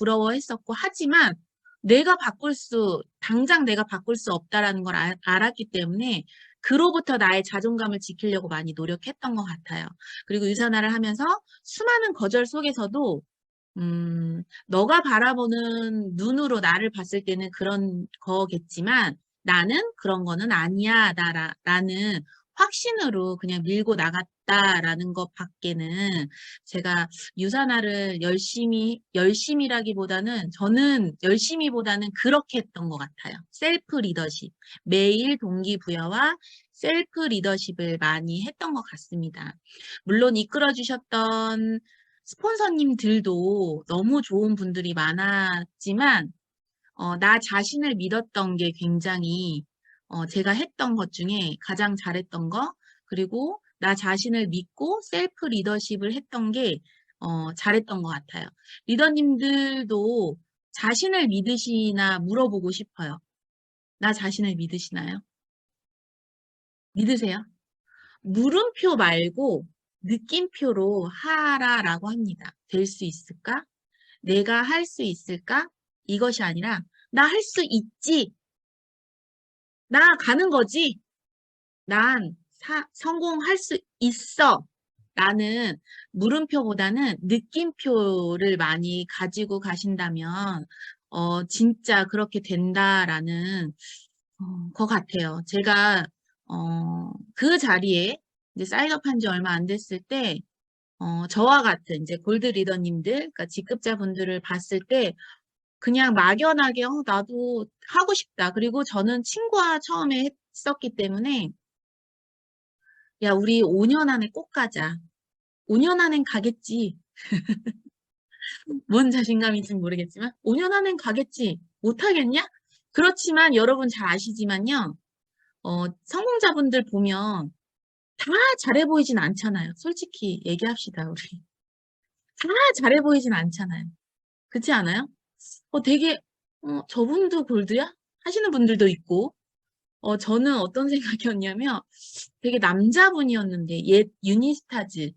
부러워했었고, 하지만 당장 내가 바꿀 수 없다라는 걸 알았기 때문에 그로부터 나의 자존감을 지키려고 많이 노력했던 것 같아요. 그리고 유산화를 하면서 수많은 거절 속에서도 너가 바라보는 눈으로 나를 봤을 때는 그런 거겠지만 나는 그런 거는 아니야, 라는 확신으로 그냥 밀고 나갔다라는 것밖에는 제가 유산화를 열심히라기보다는 저는 열심히보다는 그렇게 했던 것 같아요. 셀프 리더십. 매일 동기부여와 셀프 리더십을 많이 했던 것 같습니다. 물론 이끌어주셨던 스폰서님들도 너무 좋은 분들이 많았지만, 나 자신을 믿었던 게 굉장히, 제가 했던 것 중에 가장 잘했던 거, 그리고 나 자신을 믿고 셀프 리더십을 했던 게, 잘했던 것 같아요. 리더님들도 자신을 믿으시나 물어보고 싶어요. 나 자신을 믿으시나요? 믿으세요? 물음표 말고 느낌표로 하라라고 합니다. 될 수 있을까? 내가 할 수 있을까? 이것이 아니라 나 할 수 있지. 나 가는 거지. 난 성공할 수 있어. 라는 물음표보다는 느낌표를 많이 가지고 가신다면 진짜 그렇게 된다라는 것 같아요. 제가 그 자리에 이제 사인업한 지 얼마 안 됐을 때 저와 같은 이제 골드 리더님들, 그러니까 직급자분들을 봤을 때 그냥 막연하게 나도 하고 싶다. 그리고 저는 친구와 처음에 했었기 때문에 야, 우리 5년 안에 꼭 가자. 5년 안엔 가겠지. 뭔 자신감인지 모르겠지만 5년 안엔 가겠지. 못하겠냐? 그렇지만 여러분 잘 아시지만요. 성공자분들 보면 다 잘해 보이진 않잖아요. 솔직히 얘기합시다, 우리. 다 잘해 보이진 않잖아요. 그렇지 않아요? 되게, 저분도 골드야? 하시는 분들도 있고, 저는 어떤 생각이었냐면 되게 남자분이었는데, 옛 유니스타즈,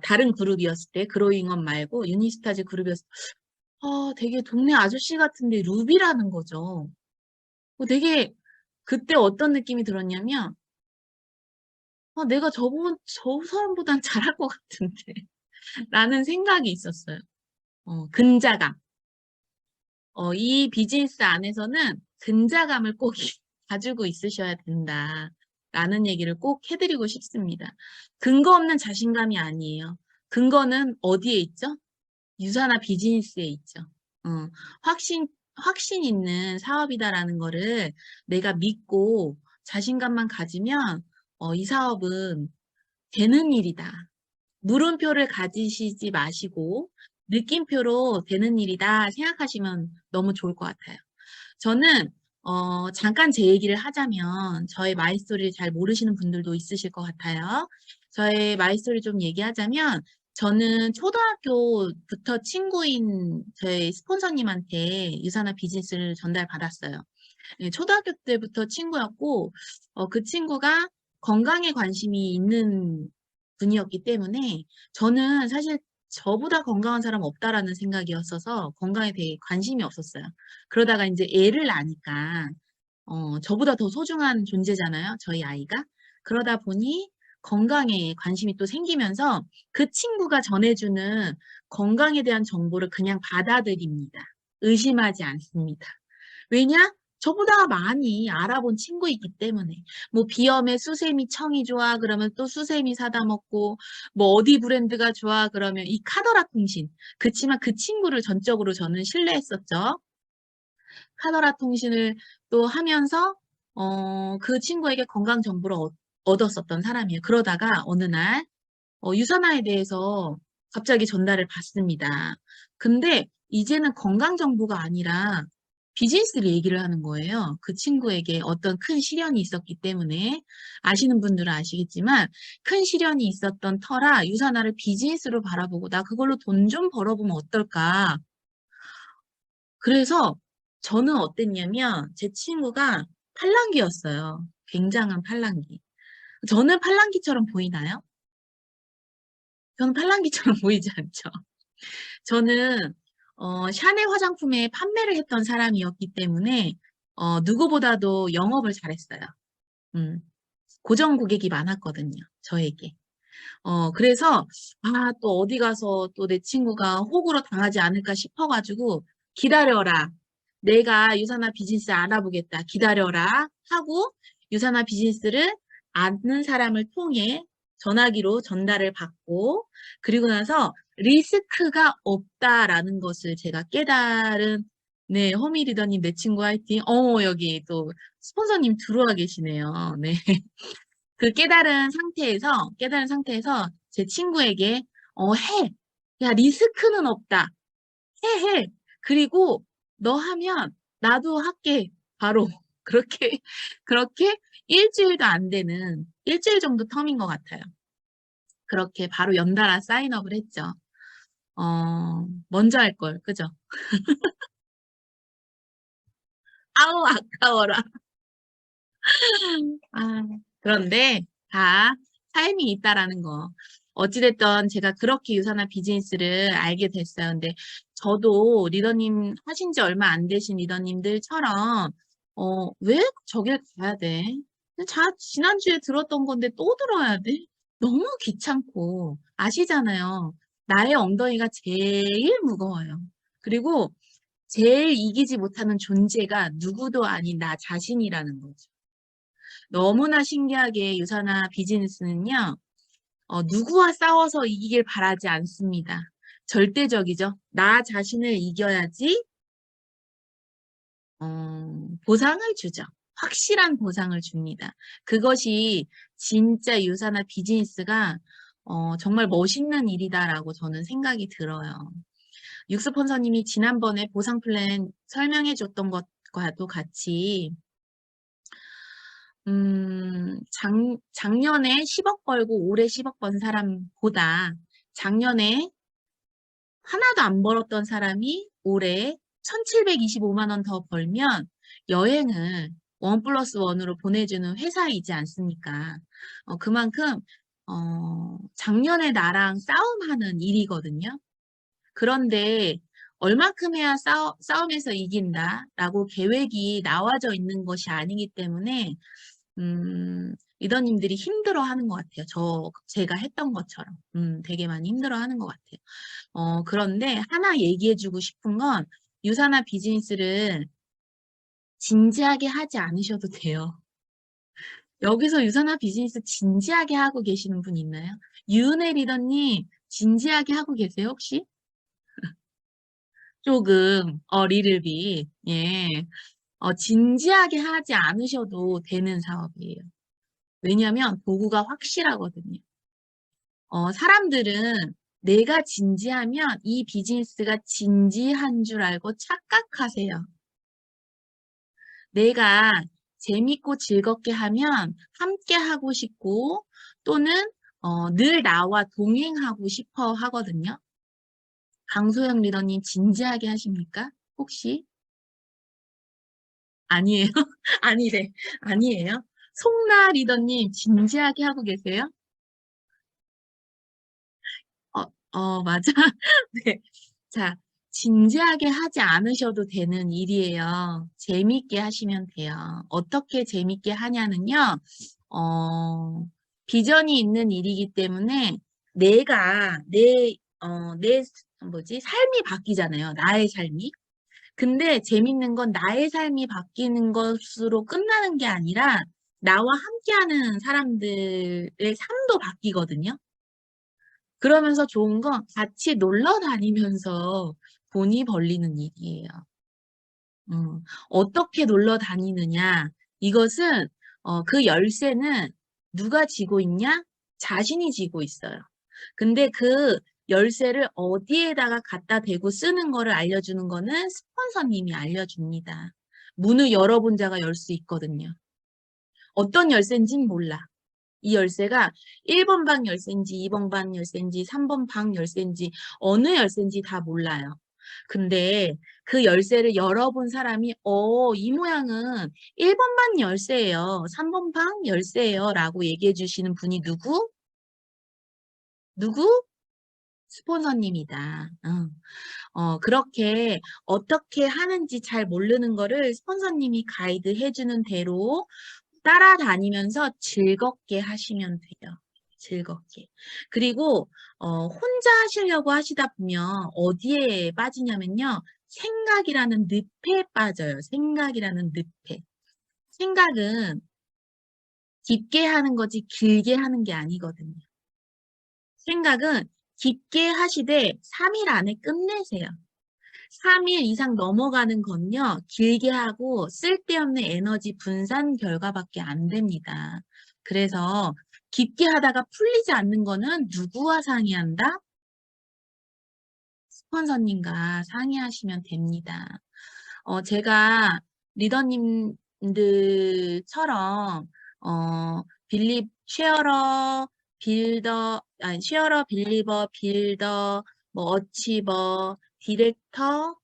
다른 그룹이었을 때, 그로잉업 말고 유니스타즈 그룹이었을 때, 되게 동네 아저씨 같은데 루비라는 거죠. 되게, 그때 어떤 느낌이 들었냐면, 내가 저 사람보단 잘할 것 같은데. 라는 생각이 있었어요. 근자감. 이 비즈니스 안에서는 근자감을 꼭 가지고 있으셔야 된다. 라는 얘기를 꼭 해드리고 싶습니다. 근거 없는 자신감이 아니에요. 근거는 어디에 있죠? 유사나 비즈니스에 있죠. 어, 확신 있는 사업이다라는 거를 내가 믿고 자신감만 가지면 이 사업은 되는 일이다. 물음표를 가지시지 마시고 느낌표로 되는 일이다 생각하시면 너무 좋을 것 같아요. 저는 잠깐 제 얘기를 하자면 저의 마이스토리를 잘 모르시는 분들도 있으실 것 같아요. 저의 마이스토리 좀 얘기하자면 저는 초등학교부터 친구인 저희 스폰서님한테 유산화 비즈니스를 전달받았어요. 네, 초등학교 때부터 친구였고 그 친구가 건강에 관심이 있는 분이었기 때문에 저는 사실 저보다 건강한 사람 없다라는 생각이었어서 건강에 되게 관심이 없었어요. 그러다가 이제 애를 낳으니까 저보다 더 소중한 존재잖아요. 저희 아이가. 그러다 보니 건강에 관심이 또 생기면서 그 친구가 전해주는 건강에 대한 정보를 그냥 받아들입니다. 의심하지 않습니다. 왜냐? 저보다 많이 알아본 친구이기 때문에 뭐 비염에 수세미 청이 좋아 그러면 또 수세미 사다 먹고 뭐 어디 브랜드가 좋아 그러면 이 카더라 통신 그치만 그 친구를 전적으로 저는 신뢰했었죠. 카더라 통신을 또 하면서 그 친구에게 건강 정보를 얻었었던 사람이에요. 그러다가 어느 날 유산화에 대해서 갑자기 전달을 받습니다. 근데 이제는 건강 정보가 아니라 비즈니스를 얘기를 하는 거예요. 그 친구에게 어떤 큰 시련이 있었기 때문에 아시는 분들은 아시겠지만 큰 시련이 있었던 터라 유산화를 비즈니스로 바라보고 나 그걸로 돈 좀 벌어보면 어떨까. 그래서 저는 어땠냐면 제 친구가 팔랑귀였어요. 굉장한 팔랑귀. 저는 팔랑귀처럼 보이나요? 저는 팔랑귀처럼 보이지 않죠. 저는 샤넬 화장품의 판매를 했던 사람이었기 때문에 누구보다도 영업을 잘했어요. 고정 고객이 많았거든요. 저에게. 그래서 또 어디 가서 또 내 친구가 호구로 당하지 않을까 싶어가지고 기다려라. 내가 유사나 비즈니스 알아보겠다. 기다려라 하고 유사나 비즈니스를 아는 사람을 통해 전화기로 전달을 받고 그리고 나서 리스크가 없다라는 것을 제가 깨달은 네, 허미 리더님 내 친구 화이팅. 여기 또 스폰서님 들어와 계시네요. 네. 그 깨달은 상태에서 제 친구에게 해. 야, 리스크는 없다. 해. 그리고 너 하면 나도 할게. 바로 그렇게 일주일도 안 되는 일주일 정도 텀인 것 같아요. 그렇게 바로 연달아 사인업을 했죠. 먼저 할 걸, 그죠? 아우, 아까워라. 아, 그런데 다 타이밍이 있다라는 거. 어찌됐든 제가 그렇게 유산화 비즈니스를 알게 됐어요. 근데 저도 리더님 하신 지 얼마 안 되신 리더님들처럼 왜 저길 가야 돼? 지난주에 들었던 건데 또 들어야 돼? 너무 귀찮고 아시잖아요. 나의 엉덩이가 제일 무거워요. 그리고 제일 이기지 못하는 존재가 누구도 아닌 나 자신이라는 거죠. 너무나 신기하게 유사나 비즈니스는요, 누구와 싸워서 이기길 바라지 않습니다. 절대적이죠. 나 자신을 이겨야지, 보상을 주죠. 확실한 보상을 줍니다. 그것이 진짜 유사나 비즈니스가 정말 멋있는 일이다라고 저는 생각이 들어요. 육스폰서님이 지난번에 보상 플랜 설명해 줬던 것과도 같이 작년에 10억 벌고 올해 10억 번 사람보다 작년에 하나도 안 벌었던 사람이 올해 1725만 원 더 벌면 여행을 원 플러스 원으로 보내주는 회사이지 않습니까? 그만큼 작년에 나랑 싸움하는 일이거든요. 그런데 얼마큼 해야 싸움에서 이긴다라고 계획이 나와져 있는 것이 아니기 때문에 리더님들이 힘들어 하는 것 같아요. 제가 했던 것처럼. 되게 많이 힘들어 하는 것 같아요. 그런데 하나 얘기해주고 싶은 건 유사나 비즈니스를 진지하게 하지 않으셔도 돼요. 여기서 유사나 비즈니스 진지하게 하고 계시는 분 있나요? 유은혜 리더님, 진지하게 하고 계세요, 혹시? 조금, 리를비, 예. 진지하게 하지 않으셔도 되는 사업이에요. 왜냐하면 도구가 확실하거든요. 사람들은 내가 진지하면 이 비즈니스가 진지한 줄 알고 착각하세요. 내가 재밌고 즐겁게 하면 함께 하고 싶고 또는 늘 나와 동행하고 싶어 하거든요. 강소영 리더님 진지하게 하십니까? 혹시? 아니에요? 아니래. 아니에요? 송나 리더님 진지하게 하고 계세요? 맞아. 네. 자, 진지하게 하지 않으셔도 되는 일이에요. 재밌게 하시면 돼요. 어떻게 재밌게 하냐는요, 비전이 있는 일이기 때문에 내, 삶이 바뀌잖아요. 나의 삶이. 근데 재밌는 건 나의 삶이 바뀌는 것으로 끝나는 게 아니라 나와 함께하는 사람들의 삶도 바뀌거든요. 그러면서 좋은 건 같이 놀러 다니면서 돈이 벌리는 일이에요. 어떻게 놀러 다니느냐. 이것은 그 열쇠는 누가 쥐고 있냐? 자신이 쥐고 있어요. 근데 그 열쇠를 어디에다가 갖다 대고 쓰는 거를 알려주는 거는 스폰서님이 알려줍니다. 문을 열어본 자가 열 수 있거든요. 어떤 열쇠인지는 몰라. 이 열쇠가 1번 방 열쇠인지 2번 방 열쇠인지 3번 방 열쇠인지 어느 열쇠인지 다 몰라요. 근데 그 열쇠를 열어본 사람이 이 모양은 1번 방 열쇠예요. 3번 방 열쇠예요. 라고 얘기해 주시는 분이 누구? 누구? 스폰서님이다. 그렇게 어떻게 하는지 잘 모르는 거를 스폰서님이 가이드 해주는 대로 따라다니면서 즐겁게 하시면 돼요. 즐겁게. 그리고 혼자 하시려고 하시다 보면 어디에 빠지냐면요. 생각이라는 늪에 빠져요. 생각이라는 늪에. 생각은 깊게 하는 거지 길게 하는 게 아니거든요. 생각은 깊게 하시되 3일 안에 끝내세요. 3일 이상 넘어가는 건요. 길게 하고 쓸데없는 에너지 분산 결과밖에 안 됩니다. 그래서 깊게 하다가 풀리지 않는 거는 누구와 상의한다? 스폰서님과 상의하시면 됩니다. 제가 리더님들처럼 쉐어러, 빌더, 아니 쉐어러, 빌리버, 빌더, 뭐 어치버, 디렉터,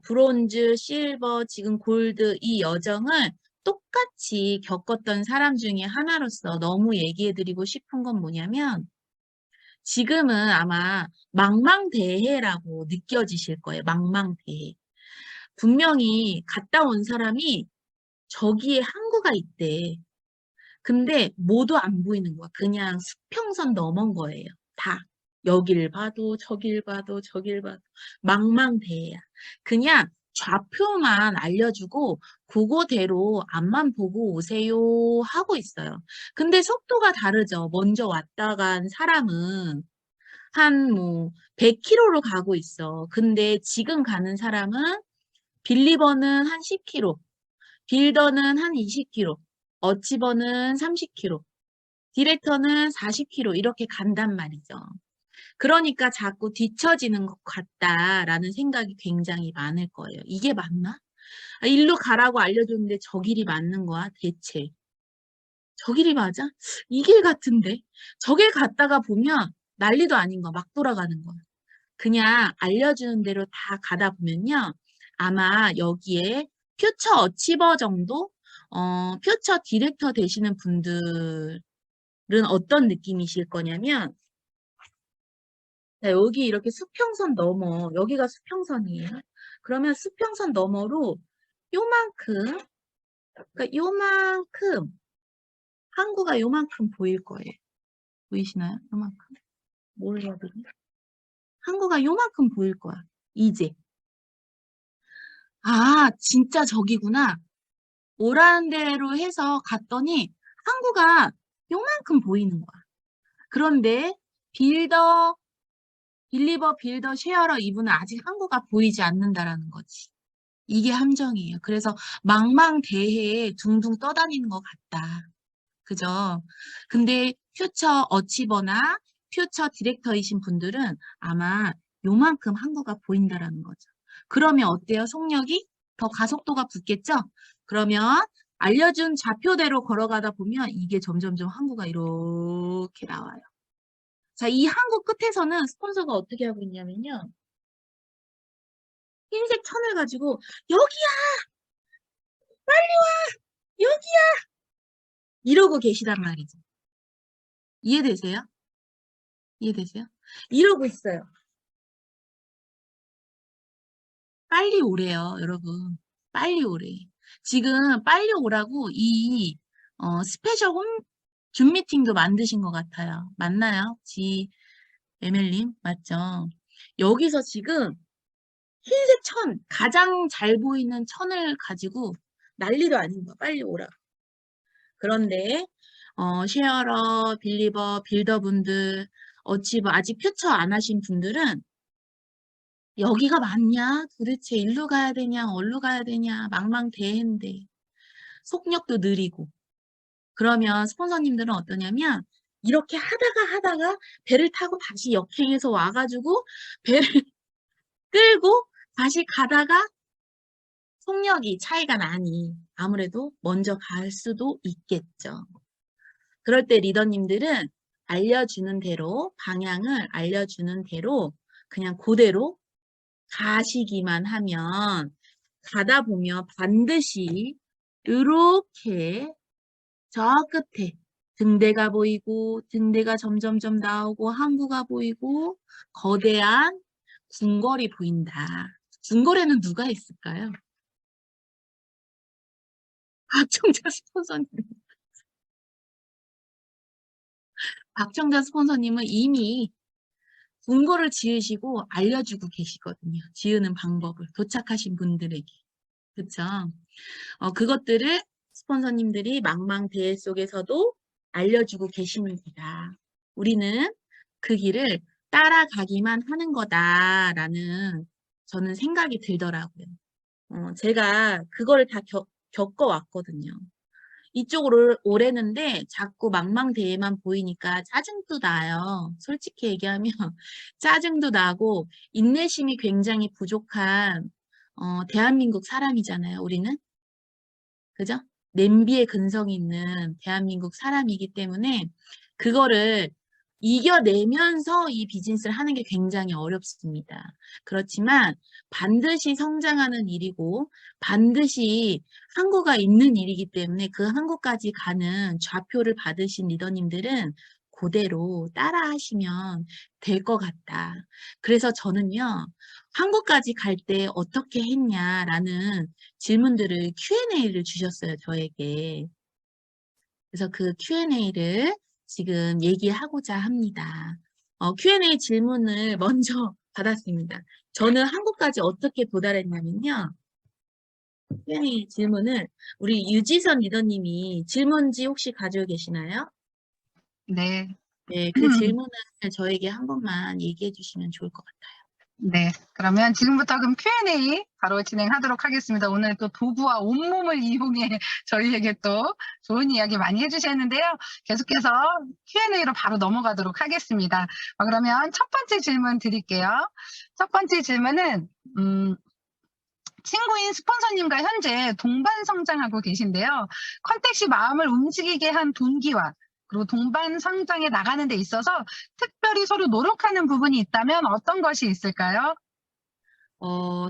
브론즈, 실버, 지금 골드 이 여정을 똑같이 겪었던 사람 중에 하나로서 너무 얘기해드리고 싶은 건 뭐냐면 지금은 아마 망망대해라고 느껴지실 거예요. 망망대해. 분명히 갔다 온 사람이 저기에 항구가 있대. 근데 모두 안 보이는 거야. 그냥 수평선 넘은 거예요. 다. 여길 봐도 저길 봐도 저길 봐도 망망대해야. 그냥 좌표만 알려주고 그거대로 앞만 보고 오세요 하고 있어요. 근데 속도가 다르죠. 먼저 왔다 간 사람은 한 뭐 100km로 가고 있어. 근데 지금 가는 사람은 빌리버는 한 10km, 빌더는 한 20km, 어치버는 30km, 디렉터는 40km 이렇게 간단 말이죠. 그러니까 자꾸 뒤처지는 것 같다라는 생각이 굉장히 많을 거예요. 이게 맞나? 일로 가라고 알려줬는데 저 길이 맞는 거야, 대체. 저 길이 맞아? 이 길 같은데? 저 길 갔다가 보면 난리도 아닌 거, 막 돌아가는 거야. 그냥 알려주는 대로 다 가다 보면요. 아마 여기에 퓨처 어치버 정도? 퓨처 디렉터 되시는 분들은 어떤 느낌이실 거냐면, 자, 여기 이렇게 수평선 넘어, 여기가 수평선이에요. 그러면 수평선 너머로 요만큼, 그러니까 요만큼, 항구가 요만큼 보일 거예요. 보이시나요? 요만큼. 뭘 해야 되지? 항구가 요만큼 보일 거야. 이제. 아, 진짜 저기구나. 오라는 대로 해서 갔더니 항구가 요만큼 보이는 거야. 그런데 빌더, 빌리버, 빌더, 쉐어러 이분은 아직 항구가 보이지 않는다라는 거지. 이게 함정이에요. 그래서 망망대해에 둥둥 떠다니는 것 같다. 그죠? 근데 퓨처 어치버나 퓨처 디렉터이신 분들은 아마 요만큼 항구가 보인다라는 거죠. 그러면 어때요? 속력이 더 가속도가 붙겠죠? 그러면 알려준 좌표대로 걸어가다 보면 이게 점점점 항구가 이렇게 나와요. 자, 이 항구 끝에서는 스폰서가 어떻게 하고 있냐면요. 흰색 천을 가지고 여기야! 빨리 와! 여기야! 이러고 계시단 말이죠. 이해되세요? 이해되세요? 이러고 있어요. 빨리 오래요, 여러분. 빨리 오래. 지금 빨리 오라고 이 스페셜 줌 미팅도 만드신 것 같아요. 맞나요? ML님? 맞죠? 여기서 지금 흰색 천, 가장 잘 보이는 천을 가지고 난리도 아닌 거 빨리 오라. 그런데 쉐어러, 빌리버, 빌더분들, 어치버 아직 퓨처 안 하신 분들은 여기가 맞냐? 도대체 일로 가야 되냐? 어디로 가야 되냐? 망망대해인데. 속력도 느리고. 그러면 스폰서님들은 어떠냐면 이렇게 하다가 배를 타고 다시 역행해서 와가지고 배를 끌고 다시 가다가 속력이 차이가 나니 아무래도 먼저 갈 수도 있겠죠. 그럴 때 리더님들은 알려주는 대로 방향을 알려주는 대로 그냥 그대로 가시기만 하면 가다 보면 반드시 이렇게 저 끝에 등대가 보이고 등대가 점점점 나오고 항구가 보이고 거대한 궁궐이 보인다. 궁궐에는 누가 있을까요? 박정자 스폰서님. 박정자 스폰서님은 이미 궁궐을 지으시고 알려주고 계시거든요. 지으는 방법을 도착하신 분들에게. 그쵸? 그것들을 스폰서님들이 망망대해 속에서도 알려주고 계십니다. 우리는 그 길을 따라가기만 하는 거다라는 저는 생각이 들더라고요. 제가 그거를 다 겪어왔거든요. 이쪽으로 오래는데 자꾸 망망대해만 보이니까 짜증도 나요. 솔직히 얘기하면 짜증도 나고 인내심이 굉장히 부족한 대한민국 사람이잖아요, 우리는. 그죠? 냄비에 근성이 있는 대한민국 사람이기 때문에 그거를 이겨내면서 이 비즈니스를 하는 게 굉장히 어렵습니다. 그렇지만 반드시 성장하는 일이고 반드시 항구가 있는 일이기 때문에 그 항구까지 가는 좌표를 받으신 리더님들은 그대로 따라 하시면 될 것 같다. 그래서 저는요, 항구까지 갈 때 어떻게 했냐라는 질문들을 Q&A를 주셨어요, 저에게. 그래서 그 Q&A를 지금 얘기하고자 합니다. Q&A 질문을 먼저 받았습니다. 저는 한국까지 어떻게 도달했냐면요. Q&A 질문을 우리 유지선 리더님이 질문지 혹시 가지고 계시나요? 네. 네, 그 질문을 저에게 한 번만 얘기해 주시면 좋을 것 같아요. 네, 그러면 지금부터 그럼 Q&A 바로 진행하도록 하겠습니다. 오늘 또 도구와 온몸을 이용해 저희에게 또 좋은 이야기 많이 해주셨는데요. 계속해서 Q&A로 바로 넘어가도록 하겠습니다. 그러면 첫 번째 질문 드릴게요. 첫 번째 질문은 친구인 스폰서님과 현재 동반 성장하고 계신데요. 컨택시 마음을 움직이게 한 동기와 그리고 동반 성장에 나가는 데 있어서 특별히 서로 노력하는 부분이 있다면 어떤 것이 있을까요?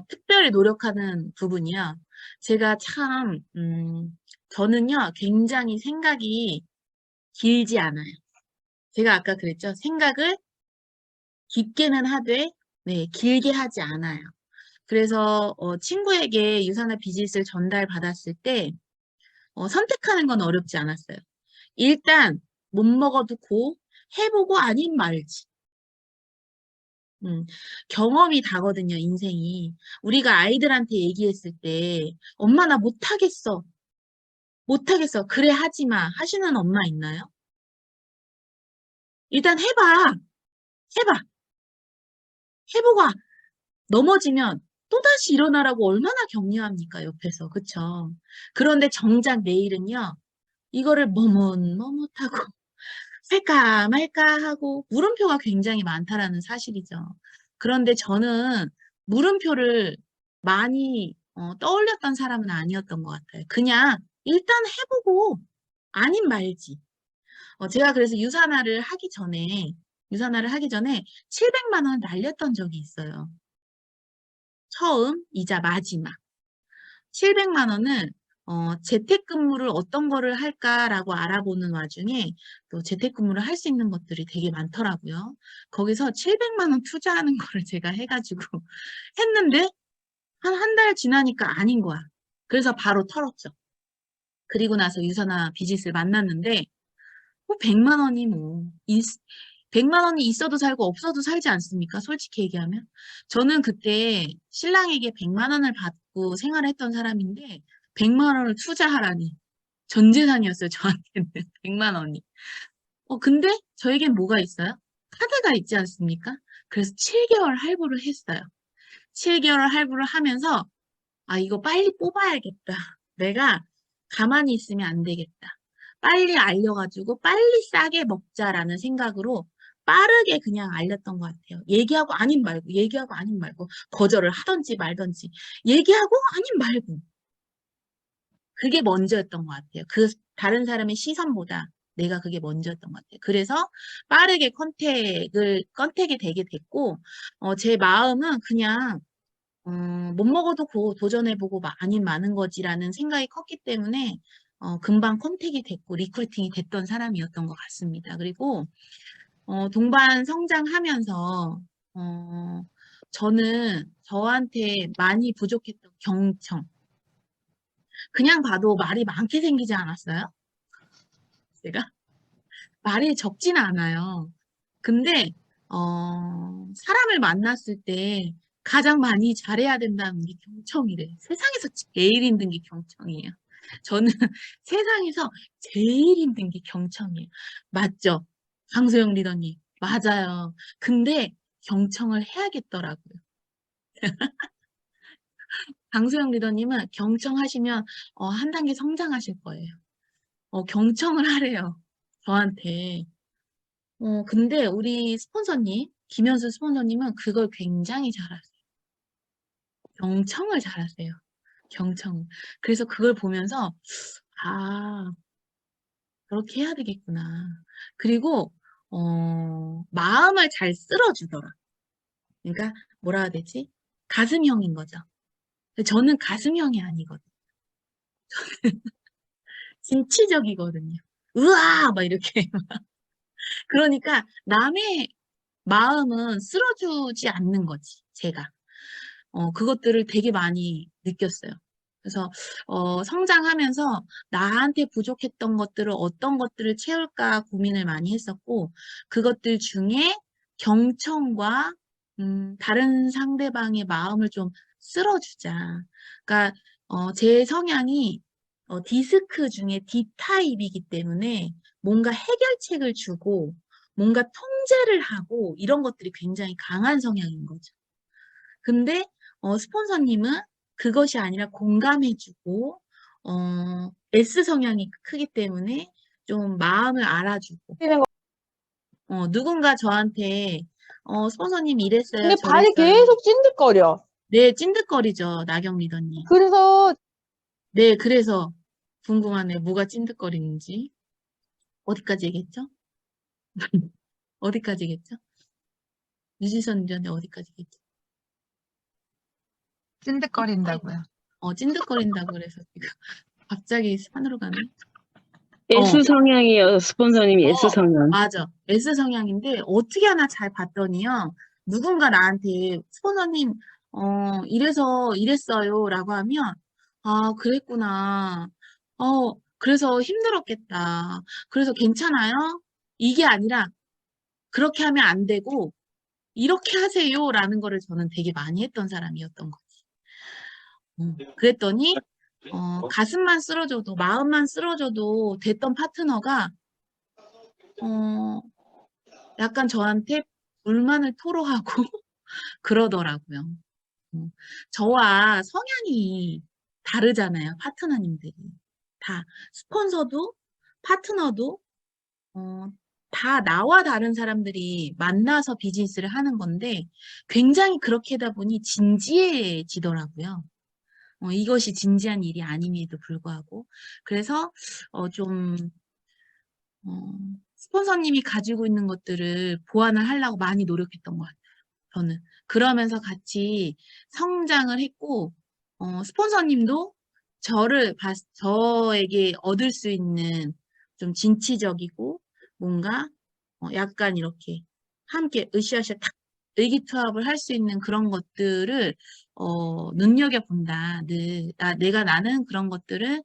특별히 노력하는 부분이요. 제가 참, 저는요, 굉장히 생각이 길지 않아요. 제가 아까 그랬죠. 생각을 깊게는 하되, 네, 길게 하지 않아요. 그래서 친구에게 유산화 비즈니스를 전달받았을 때 선택하는 건 어렵지 않았어요. 일단 못 먹어도 고 해보고 아닌 말지. 경험이 다거든요, 인생이. 우리가 아이들한테 얘기했을 때 엄마 나 못하겠어. 못하겠어. 그래 하지 마. 하시는 엄마 있나요? 일단 해봐. 해봐. 해보고 넘어지면 또다시 일어나라고 얼마나 격려합니까, 옆에서. 그쵸? 그런데 정작 내일은요, 이거를 머뭇머뭇하고 할까 말까 하고 물음표가 굉장히 많다라는 사실이죠. 그런데 저는 물음표를 많이 떠올렸던 사람은 아니었던 것 같아요. 그냥 일단 해보고 아닌 말지. 제가 그래서 유산화를 하기 전에 700만 원 날렸던 적이 있어요. 처음이자 마지막. 700만 원은 재택근무를 어떤 거를 할까라고 알아보는 와중에 또 재택근무를 할 수 있는 것들이 되게 많더라고요. 거기서 700만 원 투자하는 거를 제가 해가지고 했는데 한 달 지나니까 아닌 거야. 그래서 바로 털었죠. 그리고 나서 유산화 비즈니스를 만났는데 100만 원이 100만 원이 있어도 살고 없어도 살지 않습니까? 솔직히 얘기하면. 저는 그때 신랑에게 100만 원을 받고 생활했던 사람인데 100만 원을 투자하라니. 전 재산이었어요, 저한테는. 100만 원이. 근데 저에겐 뭐가 있어요? 카드가 있지 않습니까? 그래서 7개월 할부를 했어요. 7개월 할부를 하면서 이거 빨리 뽑아야겠다. 내가 가만히 있으면 안 되겠다. 빨리 알려가지고 빨리 싸게 먹자라는 생각으로 빠르게 그냥 알렸던 것 같아요. 얘기하고 아닌 말고, 얘기하고 아닌 말고, 거절을 하던지 말던지, 얘기하고 아닌 말고. 그게 먼저였던 것 같아요. 다른 사람의 시선보다 내가 그게 먼저였던 것 같아요. 그래서 빠르게 컨택이 되게 됐고, 제 마음은 그냥 못 먹어도 도전해보고 아닌 많은 거지라는 생각이 컸기 때문에 금방 컨택이 됐고 리크루팅이 됐던 사람이었던 것 같습니다. 그리고 동반 성장하면서 저는 저한테 많이 부족했던 경청. 그냥 봐도 말이 많게 생기지 않았어요? 제가 말이 적지는 않아요. 근데 사람을 만났을 때 가장 많이 잘해야 된다는 게 경청이래. 세상에서 제일 힘든 게 경청이에요. 저는 세상에서 제일 힘든 게 경청이에요. 맞죠? 강소영 리더님. 맞아요. 근데 경청을 해야겠더라고요. 강소영 리더님은 경청하시면 한 단계 성장하실 거예요. 경청을 하래요. 저한테. 근데 우리 스폰서님, 김현수 스폰서님은 그걸 굉장히 잘하세요. 경청을 잘하세요. 경청. 그래서 그걸 보면서, 아, 그렇게 해야 되겠구나. 그리고, 마음을 잘 쓸어주더라. 그러니까, 뭐라 해야 되지? 가슴형인 거죠. 근데 저는 가슴형이 아니거든요. 진취적이거든요. 으아! 막 이렇게. 그러니까, 남의 마음은 쓸어주지 않는 거지, 제가. 그것들을 되게 많이 느꼈어요. 그래서 성장하면서 나한테 부족했던 것들을 어떤 것들을 채울까 고민을 많이 했었고 그것들 중에 경청과 다른 상대방의 마음을 좀 쓸어주자. 그러니까 제 성향이 디스크 중에 D타입이기 때문에 뭔가 해결책을 주고 뭔가 통제를 하고 이런 것들이 굉장히 강한 성향인 거죠. 근데 스폰서님은 그것이 아니라 공감해주고 S 성향이 크기 때문에 좀 마음을 알아주고 누군가 저한테 스폰서님 이랬어요 근데 발이 저랬어요. 계속 찐득거려. 네, 찐득거리죠 나경 리더님. 그래서 네, 그래서 궁금하네 뭐가 찐득거리는지. 어디까지 얘기했죠? 어디까지 얘기했죠? 유지선 전에 어디까지 얘기했죠? 찐득거린다고요. 찐득거린다고 그래서 지금 갑자기 산으로 가네. S 성향이요. 스폰서님이 S 성향. 맞아. S 성향인데 어떻게 하나 잘 봤더니요. 누군가 나한테 스폰서님 이래서 이랬어요 라고 하면 아 그랬구나. 그래서 힘들었겠다. 그래서 괜찮아요? 이게 아니라 그렇게 하면 안 되고 이렇게 하세요 라는 거를 저는 되게 많이 했던 사람이었던 거지. 그랬더니 가슴만 쓸어줘도 마음만 쓸어줘도 됐던 파트너가 약간 저한테 불만을 토로하고 그러더라고요. 저와 성향이 다르잖아요, 파트너님들이. 다 스폰서도 파트너도 다 나와 다른 사람들이 만나서 비즈니스를 하는 건데 굉장히 그렇게 하다 보니 진지해지더라고요. 이것이 진지한 일이 아님에도 불구하고. 그래서 좀 스폰서님이 가지고 있는 것들을 보완을 하려고 많이 노력했던 것 같아요. 저는. 그러면서 같이 성장을 했고, 스폰서님도 저에게 얻을 수 있는 좀 진취적이고, 뭔가, 약간 이렇게 함께 으쌰으쌰 탁 의기투합을 할 수 있는 그런 것들을, 눈여겨본다. 나는 그런 것들을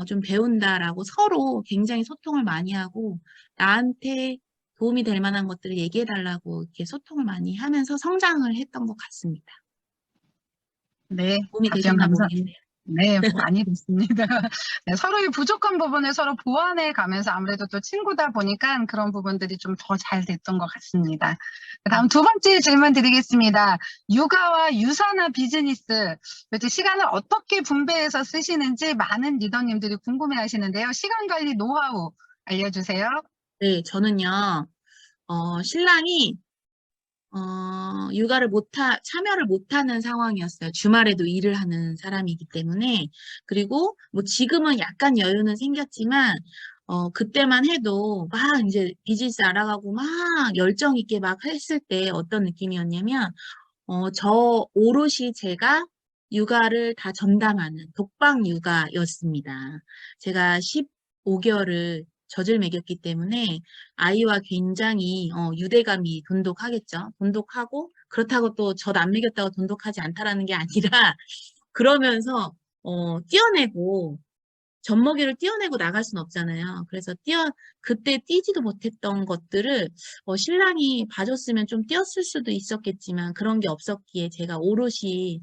좀 배운다라고 서로 굉장히 소통을 많이 하고 나한테 도움이 될 만한 것들을 얘기해 달라고 이렇게 소통을 많이 하면서 성장을 했던 것 같습니다. 네, 도움이 답변 되셨나 감사. 모르겠네요. 네, 많이 됐습니다. 네, 서로의 부족한 부분을 서로 보완해 가면서 아무래도 또 친구다 보니까 그런 부분들이 좀 더 잘 됐던 것 같습니다. 다음 두 번째 질문 드리겠습니다. 육아와 유산화 비즈니스, 시간을 어떻게 분배해서 쓰시는지 많은 리더님들이 궁금해 하시는데요. 시간 관리 노하우 알려주세요. 네, 저는요, 신랑이 육아를 참여를 못하는 상황이었어요. 주말에도 일을 하는 사람이기 때문에. 그리고 뭐 지금은 약간 여유는 생겼지만, 그때만 해도 막 이제 비즈니스 알아가고 막 열정 있게 막 했을 때 어떤 느낌이었냐면, 오롯이 제가 육아를 다 전담하는 독방 육아였습니다. 제가 15개월을 젖을 먹였기 때문에 아이와 굉장히 유대감이 돈독하겠죠. 돈독하고 그렇다고 또 젖 안 먹였다고 돈독하지 않다라는 게 아니라 그러면서 떼어내고 젖먹이를 떼어내고 나갈 순 없잖아요. 그래서 그때 띄지도 못했던 것들을 신랑이 봐줬으면 좀 띄었을 수도 있었겠지만 그런 게 없었기에 제가 오롯이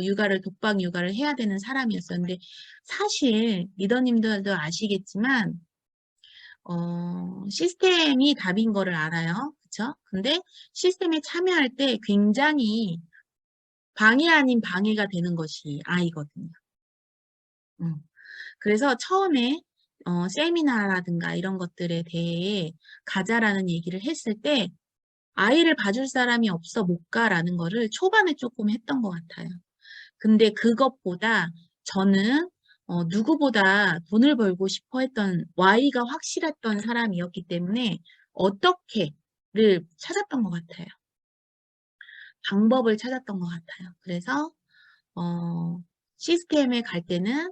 육아를 독방 육아를 해야 되는 사람이었어요. 근데 사실 리더님들도 아시겠지만 시스템이 답인 거를 알아요. 그쵸? 근데 시스템에 참여할 때 굉장히 방해 아닌 방해가 되는 것이 아이거든요. 그래서 처음에 세미나라든가 이런 것들에 대해 가자라는 얘기를 했을 때 아이를 봐줄 사람이 없어 못 가라는 거를 초반에 조금 했던 것 같아요. 근데 그것보다 저는 누구보다 돈을 벌고 싶어 했던 Y가 확실했던 사람이었기 때문에 어떻게를 찾았던 것 같아요. 방법을 찾았던 것 같아요. 그래서 시스템에 갈 때는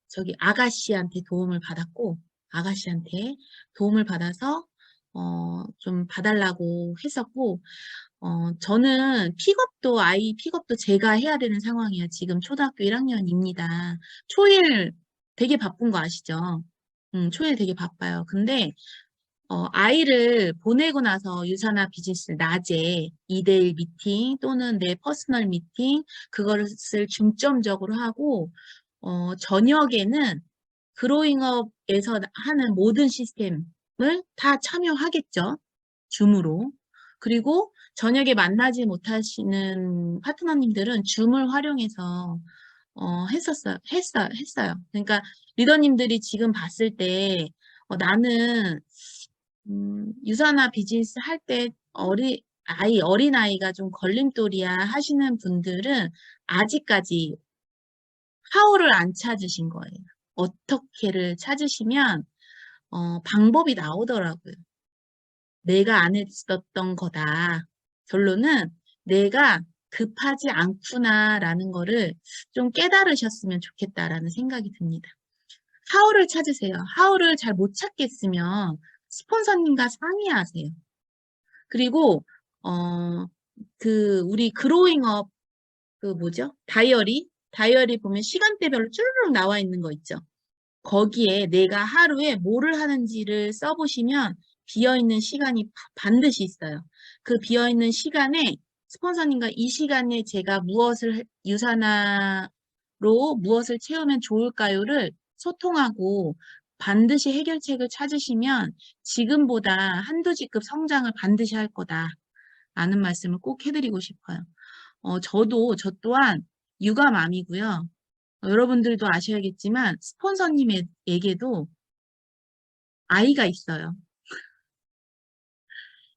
저기 아가씨한테 도움을 받았고 아가씨한테 도움을 받아서 좀 봐달라고 했었고 저는 아이 픽업도 제가 해야 되는 상황이에요. 지금 초등학교 1학년입니다. 초일 되게 바쁜 거 아시죠? 초일 되게 바빠요. 근데 아이를 보내고 나서 유사나 비즈니스 낮에 2대1 미팅 또는 내 퍼스널 미팅 그것을 중점적으로 하고 저녁에는 그로잉업에서 하는 모든 시스템을 다 참여하겠죠. 줌으로. 그리고 저녁에 만나지 못하시는 파트너님들은 줌을 활용해서 했어요. 그러니까 리더님들이 지금 봤을 때 나는 유사나 비즈니스 할 때 어린아이가 좀 걸림돌이야 하시는 분들은 아직까지 하우를 안 찾으신 거예요. 어떻게를 찾으시면 방법이 나오더라고요. 내가 안 했었던 거다. 결론은 내가 급하지 않구나라는 거를 좀 깨달으셨으면 좋겠다라는 생각이 듭니다. 하우를 찾으세요. 하우를 잘 못 찾겠으면 스폰서님과 상의하세요. 그리고 우리 그로잉업 뭐죠? 다이어리 보면 시간대별로 쭈르륵 나와 있는 거 있죠. 거기에 내가 하루에 뭐를 하는지를 써보시면 비어있는 시간이 반드시 있어요. 그 비어있는 시간에 스폰서님과 이 시간에 제가 유산화로 무엇을 채우면 좋을까요를 소통하고 반드시 해결책을 찾으시면 지금보다 한두 직급 성장을 반드시 할 거다. 라는 말씀을 꼭 해드리고 싶어요. 저 또한 육아맘이고요. 여러분들도 아셔야겠지만 스폰서님에게도 아이가 있어요.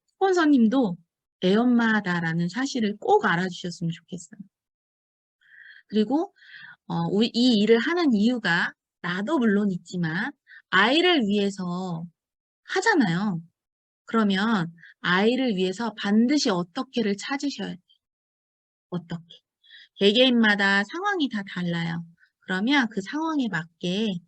스폰서님도 애엄마다라는 사실을 꼭 알아주셨으면 좋겠어요. 그리고 이 일을 하는 이유가 나도 물론 있지만 아이를 위해서 하잖아요. 그러면 아이를 위해서 반드시 어떻게를 찾으셔야 돼요. 어떻게. 개개인마다 상황이 다 달라요. 그러면 그 상황에 맞게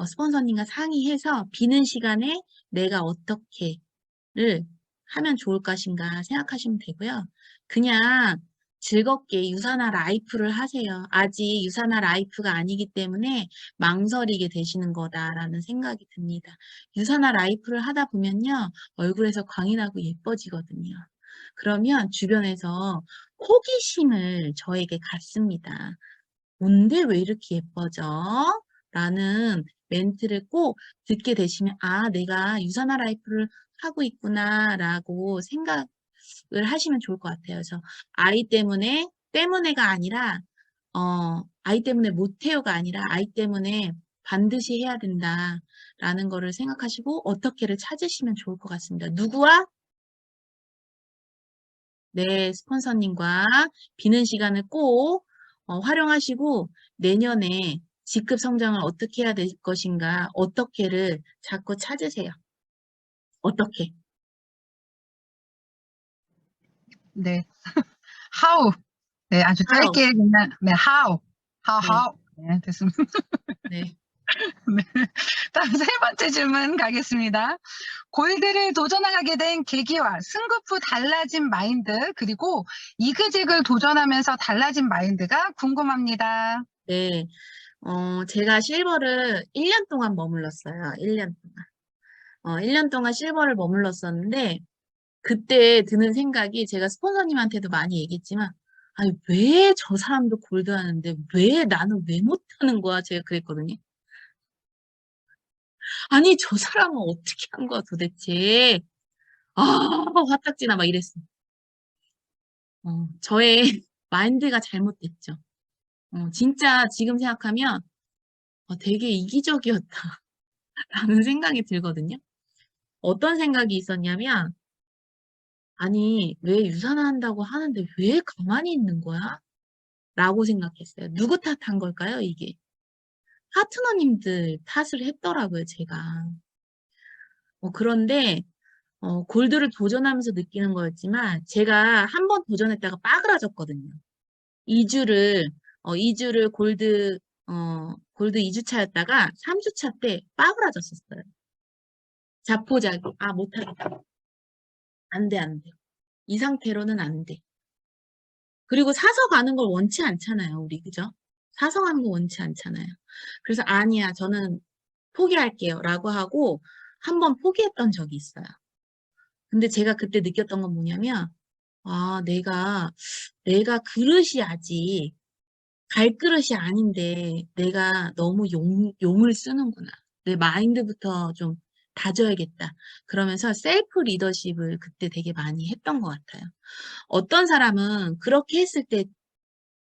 스폰서님과 상의해서 비는 시간에 내가 어떻게를 하면 좋을 것인가 생각하시면 되고요. 그냥 즐겁게 유산화 라이프를 하세요. 아직 유산화 라이프가 아니기 때문에 망설이게 되시는 거다라는 생각이 듭니다. 유산화 라이프를 하다 보면요. 얼굴에서 광이 나고 예뻐지거든요. 그러면 주변에서 호기심을 저에게 갖습니다. 뭔데 왜 이렇게 예뻐져? 라는 멘트를 꼭 듣게 되시면 내가 유산화 라이프를 하고 있구나 라고 생각을 하시면 좋을 것 같아요. 그래서 아이 때문에가 아니라 아이 때문에 못해요가 아니라 아이 때문에 반드시 해야 된다라는 거를 생각하시고 어떻게를 찾으시면 좋을 것 같습니다. 누구와? 네, 스폰서님과 비는 시간을 꼭 활용하시고 내년에 직급 성장을 어떻게 해야 될 것인가, 어떻게를 자꾸 찾으세요. 어떻게? 네. 하우. 네, 아주 How. 짧게 그냥, 네, how. 네, how. 네, 됐습니다. 네. 네. 다음 세 번째 질문 가겠습니다. 골드를 도전하게 된 계기와 승급 후 달라진 마인드, 그리고 이그젝을 도전하면서 달라진 마인드가 궁금합니다. 네. 제가 실버를 1년 동안 머물렀어요. 1년 동안. 1년 동안 실버를 머물렀었는데, 그때 드는 생각이 제가 스폰서님한테도 많이 얘기했지만, 아니, 왜 저 사람도 골드 하는데, 왜 나는 왜 못하는 거야? 제가 그랬거든요. 아니, 저 사람은 어떻게 한 거야, 도대체. 아, 화딱지나 막 이랬어. 저의 마인드가 잘못됐죠. 진짜 지금 생각하면 되게 이기적이었다라는 생각이 들거든요. 어떤 생각이 있었냐면, 아니, 왜 유산한다고 하는데 왜 가만히 있는 거야? 라고 생각했어요. 누구 탓한 걸까요, 이게? 파트너님들 탓을 했더라고요, 제가. 그런데, 골드를 도전하면서 느끼는 거였지만, 제가 한 번 도전했다가 빠그라졌거든요. 2주를 골드 2주차였다가 3주차 때 빠그라졌었어요. 자포자기. 아, 못하겠다. 안 돼, 안 돼. 이 상태로는 안 돼. 그리고 사서 가는 걸 원치 않잖아요, 우리. 그죠? 사서 가는 거 원치 않잖아요. 그래서 아니야, 저는 포기할게요. 라고 하고 한 번 포기했던 적이 있어요. 근데 제가 그때 느꼈던 건 뭐냐면, 아, 내가 그릇이 아직 갈 그릇이 아닌데 내가 너무 용을 쓰는구나. 내 마인드부터 좀 다져야겠다. 그러면서 셀프 리더십을 그때 되게 많이 했던 것 같아요. 어떤 사람은 그렇게 했을 때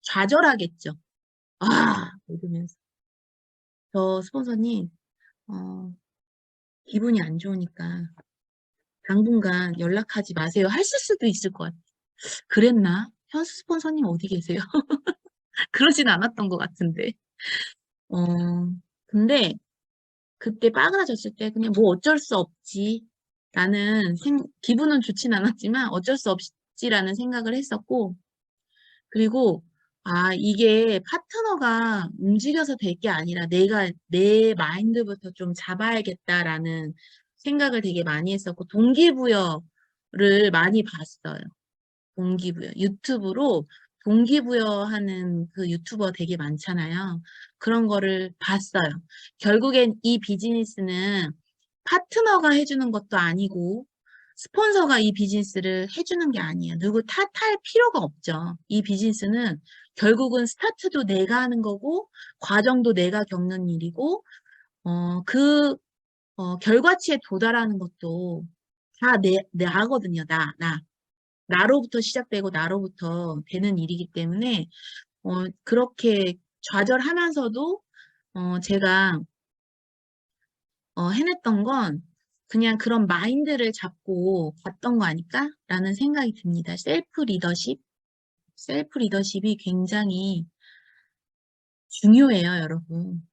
좌절하겠죠. 아, 이러면서. 저 스폰서님, 어, 기분이 안 좋으니까 당분간 연락하지 마세요. 했을 수도 있을 것 같아요. 그랬나? 현수 스폰서님 어디 계세요? 그러진 않았던 것 같은데. 어, 근데 그때 빠그라졌을 때 그냥 뭐 어쩔 수 없지. 기분은 좋진 않았지만 어쩔 수 없지라는 생각을 했었고, 그리고, 아, 이게 파트너가 움직여서 될 게 아니라 내가 내 마인드부터 좀 잡아야겠다라는 생각을 되게 많이 했었고, 동기부여를 많이 봤어요. 동기부여. 유튜브로 동기부여 하는 그 유튜버 되게 많잖아요. 그런 거를 봤어요. 결국엔 이 비즈니스는 파트너가 해주는 것도 아니고, 스폰서가 이 비즈니스를 해주는 게 아니에요. 누구 탓할 필요가 없죠. 이 비즈니스는 결국은 스타트도 내가 하는 거고, 과정도 내가 겪는 일이고, 결과치에 도달하는 것도 다 나거든요. 나로부터 시작되고 나로부터 되는 일이기 때문에, 그렇게 좌절하면서도, 제가, 해냈던 건 그냥 그런 마인드를 잡고 갔던 거 아닐까? 라는 생각이 듭니다. 셀프 리더십이 굉장히 중요해요, 여러분.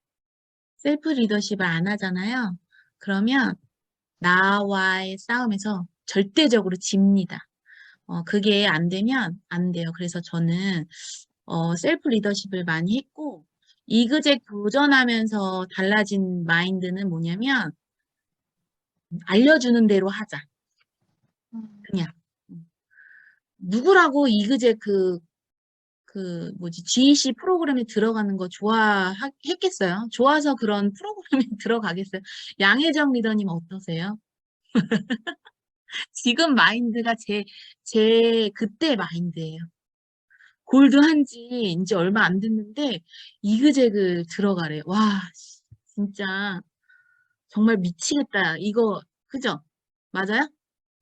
셀프 리더십을 안 하잖아요. 그러면 나와의 싸움에서 절대적으로 집니다. 그게 안 되면 안 돼요. 그래서 저는 셀프 리더십을 많이 했고, 이그젝 도전하면서 달라진 마인드는 뭐냐면, 알려주는 대로 하자. 그냥. 누구라고 이그젝 GEC 프로그램에 들어가는 거 좋아했겠어요? 좋아서 그런 프로그램에 들어가겠어요? 양혜정 리더님 어떠세요? 지금 마인드가 제 그때 마인드예요. 골드 한지 이제 얼마 안 됐는데 이그젝을 들어가래. 와, 진짜 정말 미치겠다. 이거 그죠? 맞아요?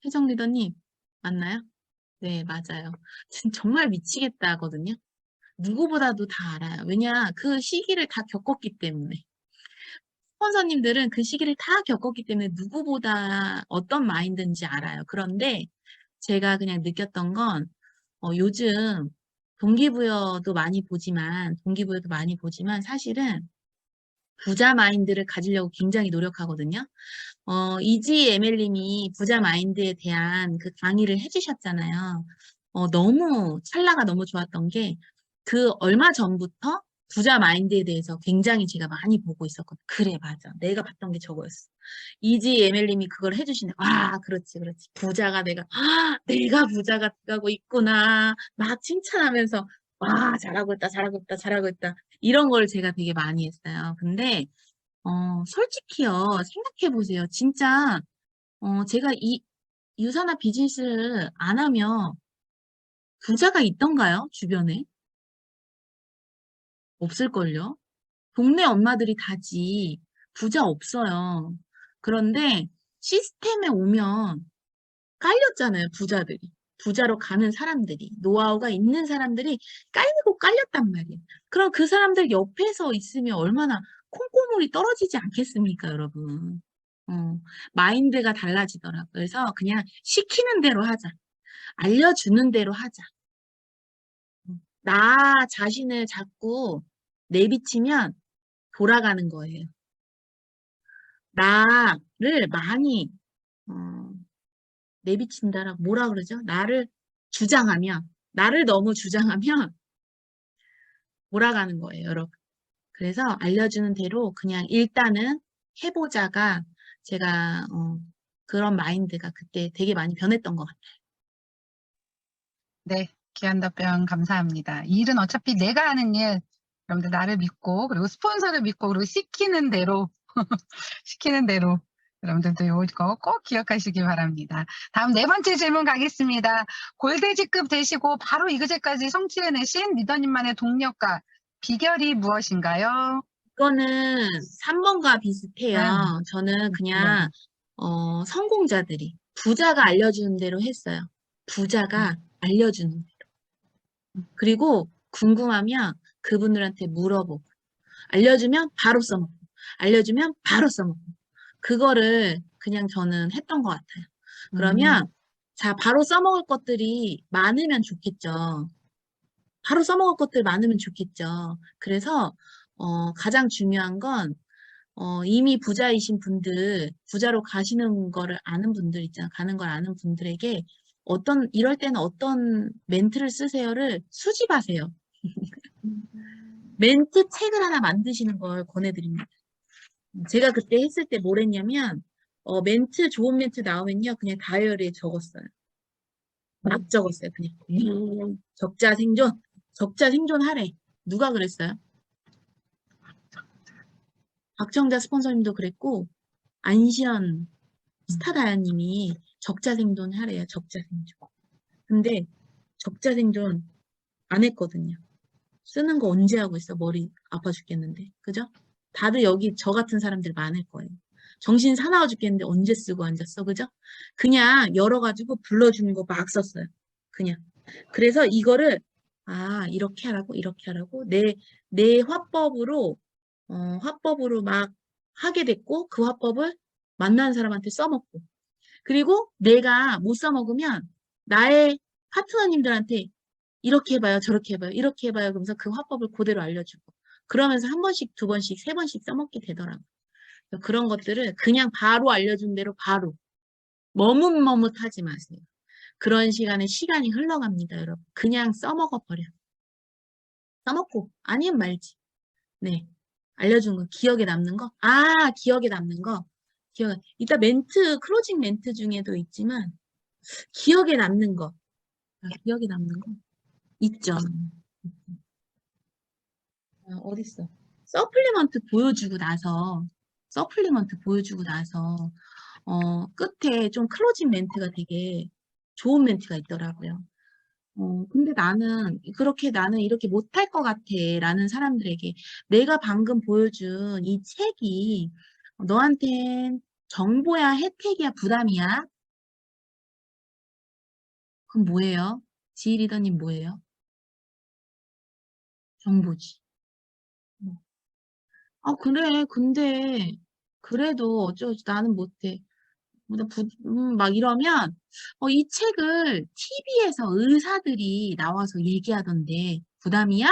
혜정 리더님 맞나요? 네, 맞아요. 정말 미치겠다거든요. 누구보다도 다 알아요. 왜냐, 그 시기를 다 겪었기 때문에. 스폰서님들은 그 시기를 다 겪었기 때문에 누구보다 어떤 마인드인지 알아요. 그런데 제가 그냥 느꼈던 건 요즘 동기부여도 많이 보지만 사실은 부자 마인드를 가지려고 굉장히 노력하거든요. 이지 에멜님이 부자 마인드에 대한 그 강의를 해주셨잖아요. 너무 찰나가 너무 좋았던 게 그 얼마 전부터 부자 마인드에 대해서 굉장히 제가 많이 보고 있었거든요. 그래, 맞아. 내가 봤던 게 저거였어. 이지 에멜님이 그걸 해주시네. 아, 그렇지, 그렇지. 부자가 내가 부자가 돼가고 있구나. 막 칭찬하면서, 와, 잘하고 있다, 잘하고 있다, 잘하고 있다. 이런 걸 제가 되게 많이 했어요. 근데, 솔직히요, 생각해보세요. 진짜, 제가 이 유산화 비즈니스를 안 하면 부자가 있던가요? 주변에? 없을걸요? 동네 엄마들이 다지. 부자 없어요. 그런데 시스템에 오면 깔렸잖아요, 부자들이. 부자로 가는 사람들이, 노하우가 있는 사람들이 깔리고 깔렸단 말이에요. 그럼 그 사람들 옆에서 있으면 얼마나 콩고물이 떨어지지 않겠습니까, 여러분? 어, 마인드가 달라지더라고요. 그래서 그냥 시키는 대로 하자. 알려주는 대로 하자. 나 자신을 자꾸 내비치면 돌아가는 거예요. 나를 많이 어, 내비친다라고 뭐라 그러죠? 나를 너무 주장하면 몰아가는 거예요, 여러분. 그래서 알려주는 대로 그냥 일단은 해보자가 제가 그런 마인드가 그때 되게 많이 변했던 것 같아요. 네, 귀한 답변 감사합니다. 이 일은 어차피 내가 하는 일, 여러분들 나를 믿고, 그리고 스폰서를 믿고, 그리고 시키는 대로, 시키는 대로, 여러분들도 이거 꼭 기억하시기 바랍니다. 다음 네 번째 질문 가겠습니다. 골대지급 되시고 바로 이그제까지 성취해내신 리더님만의 동력과 비결이 무엇인가요? 이거는 3번과 비슷해요. 저는 네. 그냥 성공자들이 부자가 알려주는 대로 했어요. 부자가 알려주는 대로. 그리고 궁금하면 그분들한테 물어보고 알려주면 바로 써먹고 알려주면 바로 써먹고 그거를 그냥 저는 했던 것 같아요. 그러면 자, 바로 써먹을 것들이 많으면 좋겠죠. 바로 써먹을 것들 많으면 좋겠죠. 그래서 가장 중요한 건 이미 부자이신 분들, 부자로 가시는 거를 아는 분들 있잖아. 가는 걸 아는 분들에게 이럴 때는 어떤 멘트를 쓰세요를 수집하세요. 멘트 책을 하나 만드시는 걸 권해드립니다. 제가 그때 했을 때 뭘 했냐면, 좋은 멘트 나오면요. 그냥 다이어리에 적었어요. 막 적었어요. 그냥. 적자 생존 하래. 누가 그랬어요? 박정자 스폰서님도 그랬고, 안시현 스타다야님이 적자 생존 하래요. 적자 생존. 근데 적자 생존 안 했거든요. 쓰는 거 언제 하고 있어? 머리 아파 죽겠는데. 그죠? 다들 여기 저 같은 사람들 많을 거예요. 정신 사나워 죽겠는데 언제 쓰고 앉았어? 그죠? 그냥 열어가지고 불러주는 거 막 썼어요. 그냥. 그래서 이거를, 이렇게 하라고, 내 화법으로 막 하게 됐고, 그 화법을 만나는 사람한테 써먹고, 그리고 내가 못 써먹으면 나의 파트너님들한테 이렇게 해봐요, 저렇게 해봐요, 이렇게 해봐요. 그러면서 그 화법을 그대로 알려주고. 그러면서 한 번씩, 두 번씩, 세 번씩 써먹게 되더라고요. 그런 것들을 그냥 바로 알려준 대로 바로 머뭇머뭇하지 마세요. 그런 시간에 시간이 흘러갑니다, 여러분. 그냥 써먹어버려. 써먹고 아니면 말지. 네. 알려준 거, 기억에 남는 거? 기억에 남는 거. 이따 클로징 멘트 중에도 있지만, 기억에 남는 거. 기억에 남는 거? 있죠. 어딨어? 서플리먼트 보여주고 나서, 끝에 좀 클로징 멘트가 되게 좋은 멘트가 있더라고요. 근데 나는 이렇게 못할 것 같아. 라는 사람들에게 내가 방금 보여준 이 책이 너한텐 정보야, 혜택이야, 부담이야? 그럼 뭐예요? 지희 리더님 뭐예요? 정보지. 그래. 근데 그래도 어쩌지 나는 못해. 막 이러면 이 책을 TV에서 의사들이 나와서 얘기하던데 부담이야?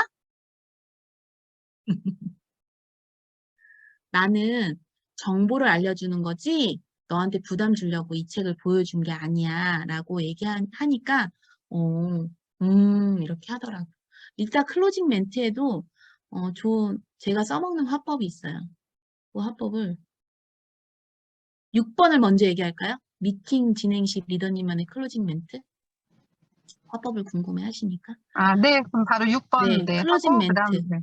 나는 정보를 알려주는 거지 너한테 부담 주려고 이 책을 보여준 게 아니야 라고 얘기하니까 이렇게 하더라고. 일단 클로징 멘트에도 제가 써먹는 화법이 있어요. 그 화법을 6번을 먼저 얘기할까요? 미팅 진행 시 리더님만의 클로징 멘트? 화법을 궁금해 하시니까. 네, 그럼 바로 6번, 네, 네, 클로징 하고, 그 다음, 멘트. 네.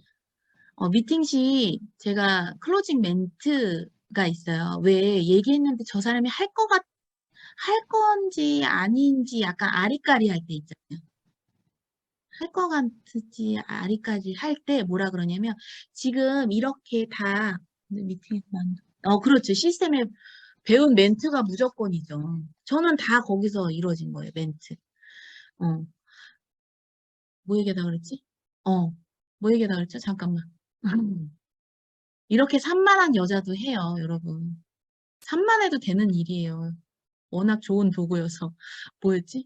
미팅 시 제가 클로징 멘트가 있어요. 왜 얘기했는데 저 사람이 할 건지 아닌지 약간 아리까리 할 때 있잖아요. 할 것 같은지 아리까리 할 때 뭐라 그러냐면 지금 이렇게 다 미팅에서 그렇죠. 시스템에 배운 멘트가 무조건이죠. 저는 다 거기서 이루어진 거예요. 멘트. 어, 뭐 얘기하다 그랬지? 뭐 얘기하다 그랬죠? 잠깐만. 이렇게 산만한 여자도 해요, 여러분. 산만해도 되는 일이에요. 워낙 좋은 도구여서. 뭐였지?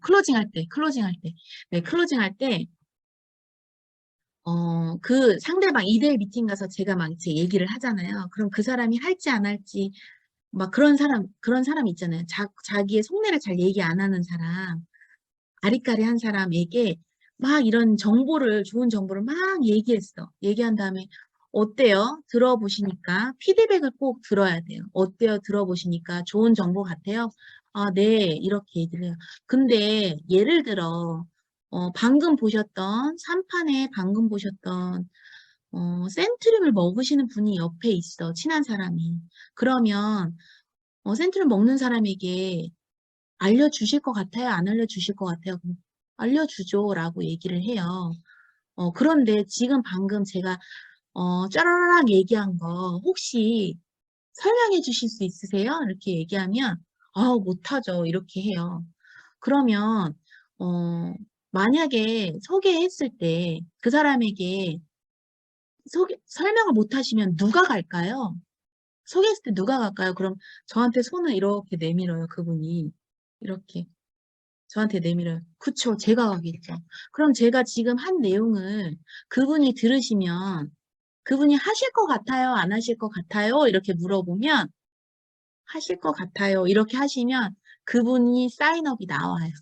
클로징 할 때. 네, 클로징 할 때, 그 상대방 2대1 미팅 가서 제가 막 제 얘기를 하잖아요. 그럼 그 사람이 할지 안 할지, 막 그런 사람 있잖아요. 자기의 속내를 잘 얘기 안 하는 사람, 아리까리한 사람에게 막 이런 좋은 정보를 막 얘기했어. 얘기한 다음에, 어때요? 들어보시니까 피드백을 꼭 들어야 돼요. 어때요? 들어보시니까 좋은 정보 같아요? 아, 네. 이렇게 얘기를 해요. 근데 예를 들어, 방금 보셨던, 3판에 방금 보셨던, 센트림을 먹으시는 분이 옆에 있어. 친한 사람이. 그러면, 센트림 먹는 사람에게 알려주실 것 같아요? 안 알려주실 것 같아요? 그럼 알려주죠. 라고 얘기를 해요. 그런데 지금 방금 제가, 짜라락 얘기한 거 혹시 설명해 주실 수 있으세요? 이렇게 얘기하면, 못하죠. 이렇게 해요. 그러면, 어, 만약에 소개했을 때 그 사람에게 설명을 못 하시면 누가 갈까요? 소개했을 때 누가 갈까요? 그럼 저한테 손을 이렇게 내밀어요. 그분이. 이렇게. 저한테 내밀어요. 그쵸, 제가 하겠죠. 그럼 제가 지금 한 내용을 그분이 들으시면 그분이 하실 것 같아요? 안 하실 것 같아요? 이렇게 물어보면 하실 것 같아요. 이렇게 하시면 그분이 사인업이 나와요.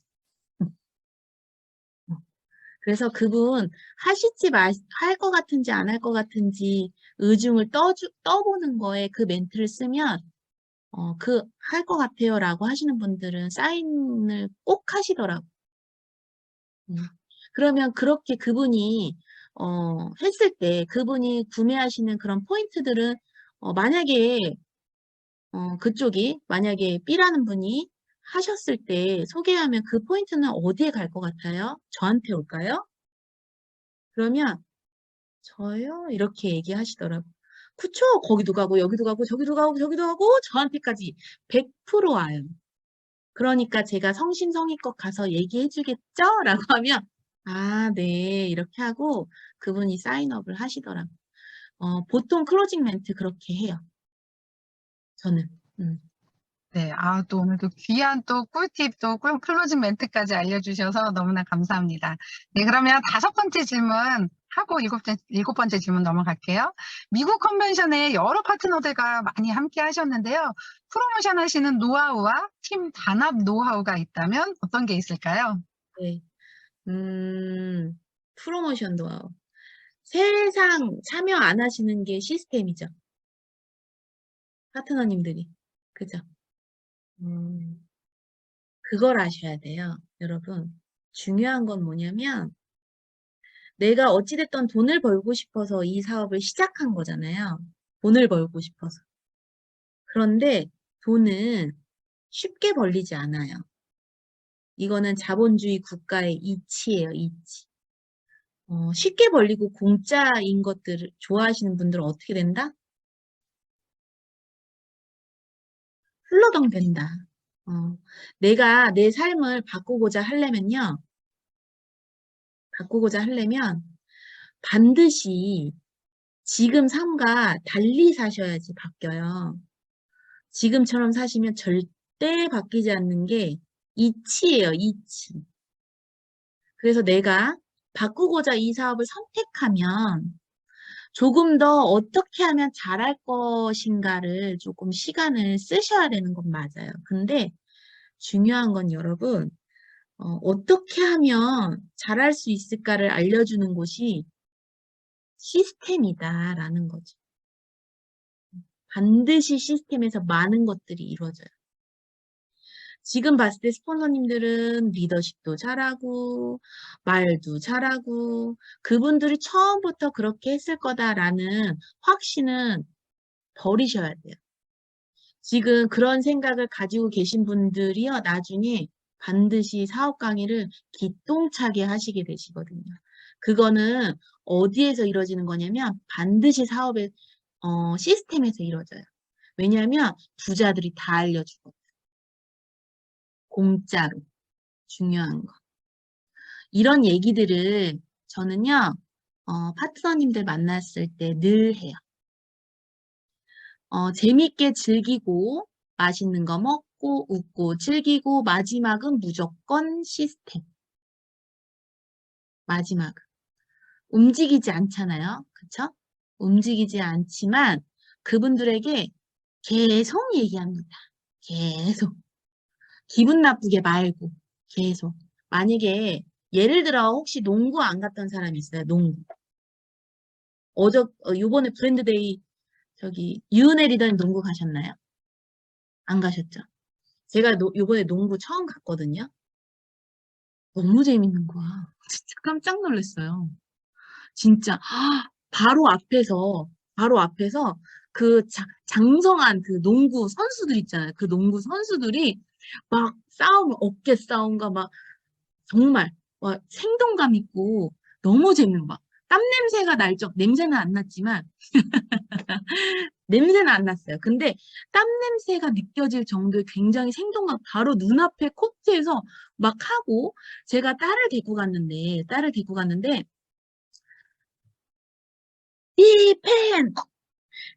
그래서 그분 하실지 할 것 같은지 안 할 것 같은지 의중을 떠보는 거에 그 멘트를 쓰면 할 것 같아요 라고 하시는 분들은 사인을 꼭 하시더라고요. 그러면 그렇게 그분이 했을 때 그분이 구매하시는 그런 포인트들은 만약에 그쪽이 만약에 B라는 분이 하셨을 때 소개하면 그 포인트는 어디에 갈 것 같아요? 저한테 올까요? 그러면 저요? 이렇게 얘기하시더라고요. 그쵸? 거기도 가고 여기도 가고 저기도 가고 저기도 가고 저한테까지 100% 와요. 그러니까 제가 성심성의껏 가서 얘기해 주겠죠? 라고 하면 아, 네. 이렇게 하고 그분이 사인업을 하시더라고요. 보통 클로징 멘트 그렇게 해요. 저는. 네, 또 오늘 또 귀한 또 꿀팁, 또 클로징 멘트까지 알려주셔서 너무나 감사합니다. 네, 그러면 5번째 질문 하고 일곱 번째 질문 넘어갈게요. 미국 컨벤션에 여러 파트너들과 많이 함께 하셨는데요. 프로모션 하시는 노하우와 팀 단합 노하우가 있다면 어떤 게 있을까요? 네. 프로모션 노하우. 세상 참여 안 하시는 게 시스템이죠. 파트너님들이. 그죠? 그걸 아셔야 돼요. 여러분. 중요한 건 뭐냐면 내가 어찌됐든 돈을 벌고 싶어서 이 사업을 시작한 거잖아요. 돈을 벌고 싶어서. 그런데 돈은 쉽게 벌리지 않아요. 이거는 자본주의 국가의 이치예요, 이치. 쉽게 벌리고 공짜인 것들을 좋아하시는 분들은 어떻게 된다? 흘러덩 된다. 내가 내 삶을 바꾸고자 하려면 반드시 지금 삶과 달리 사셔야지 바뀌어요. 지금처럼 사시면 절대 바뀌지 않는 게 이치예요, 이치. 그래서 내가 바꾸고자 이 사업을 선택하면 조금 더 어떻게 하면 잘할 것인가를 조금 시간을 쓰셔야 되는 건 맞아요. 근데 중요한 건 여러분, 어떻게 하면 잘할 수 있을까를 알려주는 곳이 시스템이다라는 거죠. 반드시 시스템에서 많은 것들이 이루어져요. 지금 봤을 때 스폰서님들은 리더십도 잘하고 말도 잘하고 그분들이 처음부터 그렇게 했을 거다라는 확신은 버리셔야 돼요. 지금 그런 생각을 가지고 계신 분들이요, 나중에 반드시 사업 강의를 기똥차게 하시게 되시거든요. 그거는 어디에서 이루어지는 거냐면 반드시 사업의 시스템에서 이루어져요. 왜냐하면 부자들이 다 알려주고 공짜로 중요한 거. 이런 얘기들을 저는요, 파트너님들 만났을 때 늘 해요. 재밌게 즐기고 맛있는 거 먹고 웃고 즐기고 마지막은 무조건 시스템. 마지막은. 움직이지 않잖아요. 그쵸? 움직이지 않지만 그분들에게 계속 얘기합니다. 계속. 기분 나쁘게 말고 계속. 만약에 예를 들어 혹시 농구 안 갔던 사람이 있어요. 농구. 요번에 브랜드데이 저기 유은혜 리더님 농구 가셨나요? 안 가셨죠? 제가 요번에 농구 처음 갔거든요. 너무 재밌는 거야. 진짜 깜짝 놀랐어요. 진짜 바로 앞에서 그 장성한 그 농구 선수들 있잖아요. 그 농구 선수들이 막 어깨 싸움과 막 정말 와, 생동감 있고 너무 재밌는 거야. 땀 냄새가 냄새는 안 났지만 냄새는 안 났어요. 근데 땀 냄새가 느껴질 정도의 굉장히 생동감 바로 눈앞에 코트에서 막 하고 제가 딸을 데리고 갔는데 디펜!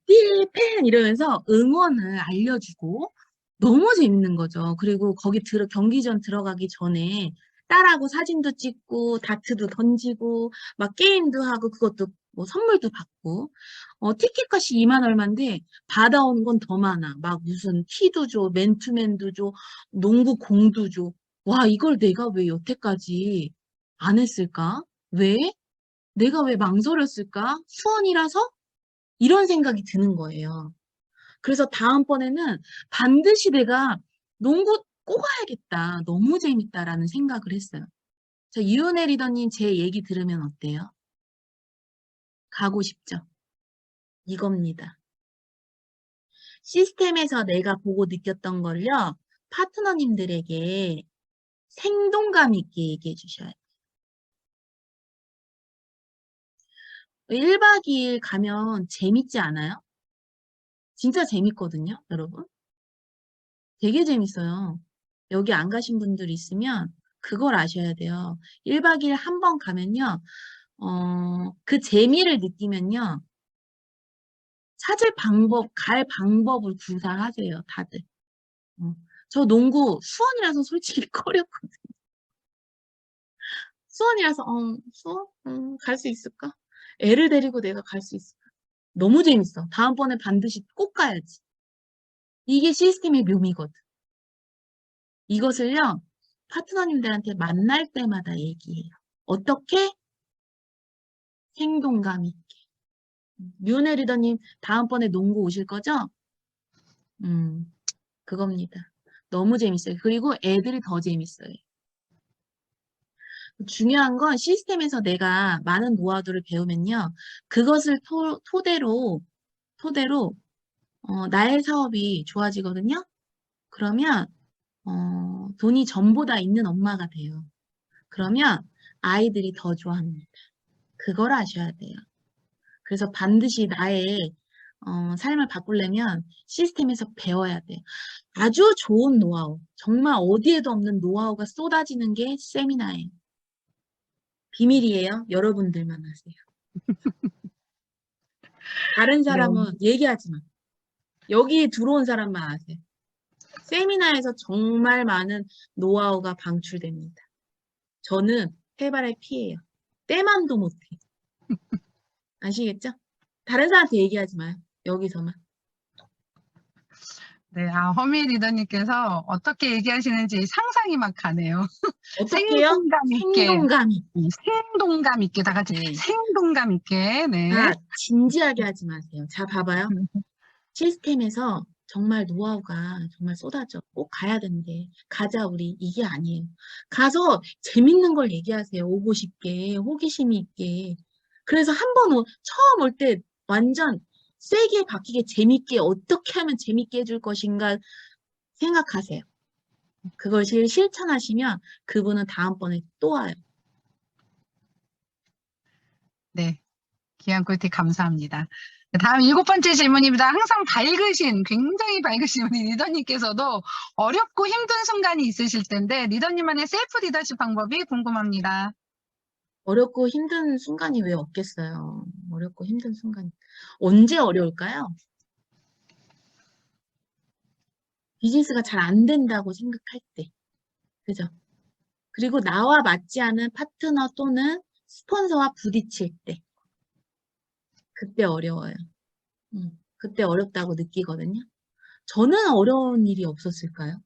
디펜! 이러면서 응원을 알려주고 너무 재밌는 거죠. 그리고 거기 경기전 들어가기 전에 딸하고 사진도 찍고 다트도 던지고 막 게임도 하고 그것도 뭐 선물도 받고 티켓값이 2만 얼마인데 받아오는 건 더 많아. 막 무슨 티도 줘, 맨투맨도 줘, 농구 공도 줘. 와, 이걸 내가 왜 여태까지 안 했을까? 왜? 내가 왜 망설였을까? 수원이라서? 이런 생각이 드는 거예요. 그래서 다음번에는 반드시 내가 농구 꼭 가야겠다. 너무 재밌다라는 생각을 했어요. 자, 유은혜 리더님 제 얘기 들으면 어때요? 가고 싶죠? 이겁니다. 시스템에서 내가 보고 느꼈던 걸요. 파트너님들에게 생동감 있게 얘기해 주셔야 돼요. 1박 2일 가면 재밌지 않아요? 진짜 재밌거든요, 여러분. 되게 재밌어요. 여기 안 가신 분들 있으면 그걸 아셔야 돼요. 1박 2일 한 번 가면요. 그 재미를 느끼면요. 갈 방법을 구사하세요, 다들. 저 농구 수원이라서 솔직히 꺼렸거든요. 수원이라서, 수원? 갈 수 있을까? 애를 데리고 내가 갈 수 있을까? 너무 재밌어. 다음번에 반드시 꼭 가야지. 이게 시스템의 묘미거든. 이것을요, 파트너님들한테 만날 때마다 얘기해요. 어떻게? 생동감 있게. 류네 리더님, 다음번에 농구 오실 거죠? 그겁니다. 너무 재밌어요. 그리고 애들이 더 재밌어요. 중요한 건 시스템에서 내가 많은 노하우들을 배우면요. 그것을 토대로 나의 사업이 좋아지거든요. 그러면 돈이 전보다 있는 엄마가 돼요. 그러면 아이들이 더 좋아합니다. 그걸 아셔야 돼요. 그래서 반드시 나의 삶을 바꾸려면 시스템에서 배워야 돼요. 아주 좋은 노하우, 정말 어디에도 없는 노하우가 쏟아지는 게 세미나예요. 비밀이에요. 여러분들만 아세요. 다른 사람은 얘기하지 마. 여기에 들어온 사람만 아세요. 세미나에서 정말 많은 노하우가 방출됩니다. 저는 해발의 피해요. 때만도 못해. 아시겠죠? 다른 사람한테 얘기하지 마요. 여기서만. 네, 허미 리더님께서 어떻게 얘기하시는지 상상이 막 가네요. 어떻게요? 생동감 있게, 생동감이. 생동감 있게, 다 같이 네. 생동감 있게, 네. 자, 진지하게 하지 마세요. 자, 봐봐요. 시스템에서 정말 노하우가 정말 쏟아져. 꼭 가야 된대. 가자, 우리. 이게 아니에요. 가서 재밌는 걸 얘기하세요. 오고 싶게, 호기심이 있게. 그래서 한 번 처음 올 때 완전 세게 바뀌게 재밌게 어떻게 하면 재밌게 해줄 것인가 생각하세요. 그걸 실천하시면 그분은 다음번에 또 와요. 네. 귀한 꿀팁 감사합니다. 다음 7번째 질문입니다. 항상 밝으신, 굉장히 밝으신 우리 리더님께서도 어렵고 힘든 순간이 있으실 텐데, 리더님만의 셀프 리더십 방법이 궁금합니다. 어렵고 힘든 순간이 왜 없겠어요? 어렵고 힘든 순간. 언제 어려울까요? 비즈니스가 잘 안 된다고 생각할 때. 그죠? 그리고 나와 맞지 않은 파트너 또는 스폰서와 부딪힐 때. 그때 어려워요. 그때 어렵다고 느끼거든요. 저는 어려운 일이 없었을까요?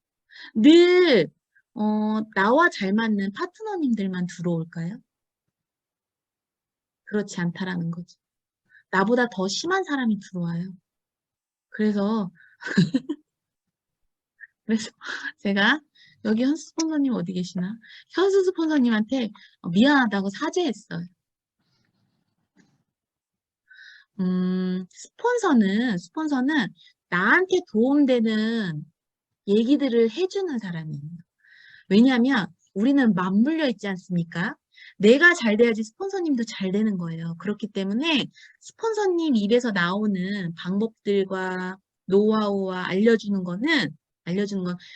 늘, 나와 잘 맞는 파트너님들만 들어올까요? 그렇지 않다라는 거죠. 나보다 더 심한 사람이 들어와요. 그래서 제가 여기 현수 스폰서님 어디 계시나? 현수 스폰서님한테 미안하다고 사죄했어요. 스폰서는 나한테 도움되는 얘기들을 해주는 사람이에요. 왜냐하면 우리는 맞물려 있지 않습니까? 내가 잘 돼야지 스폰서님도 잘 되는 거예요. 그렇기 때문에 스폰서님 입에서 나오는 방법들과 노하우와 알려주는 건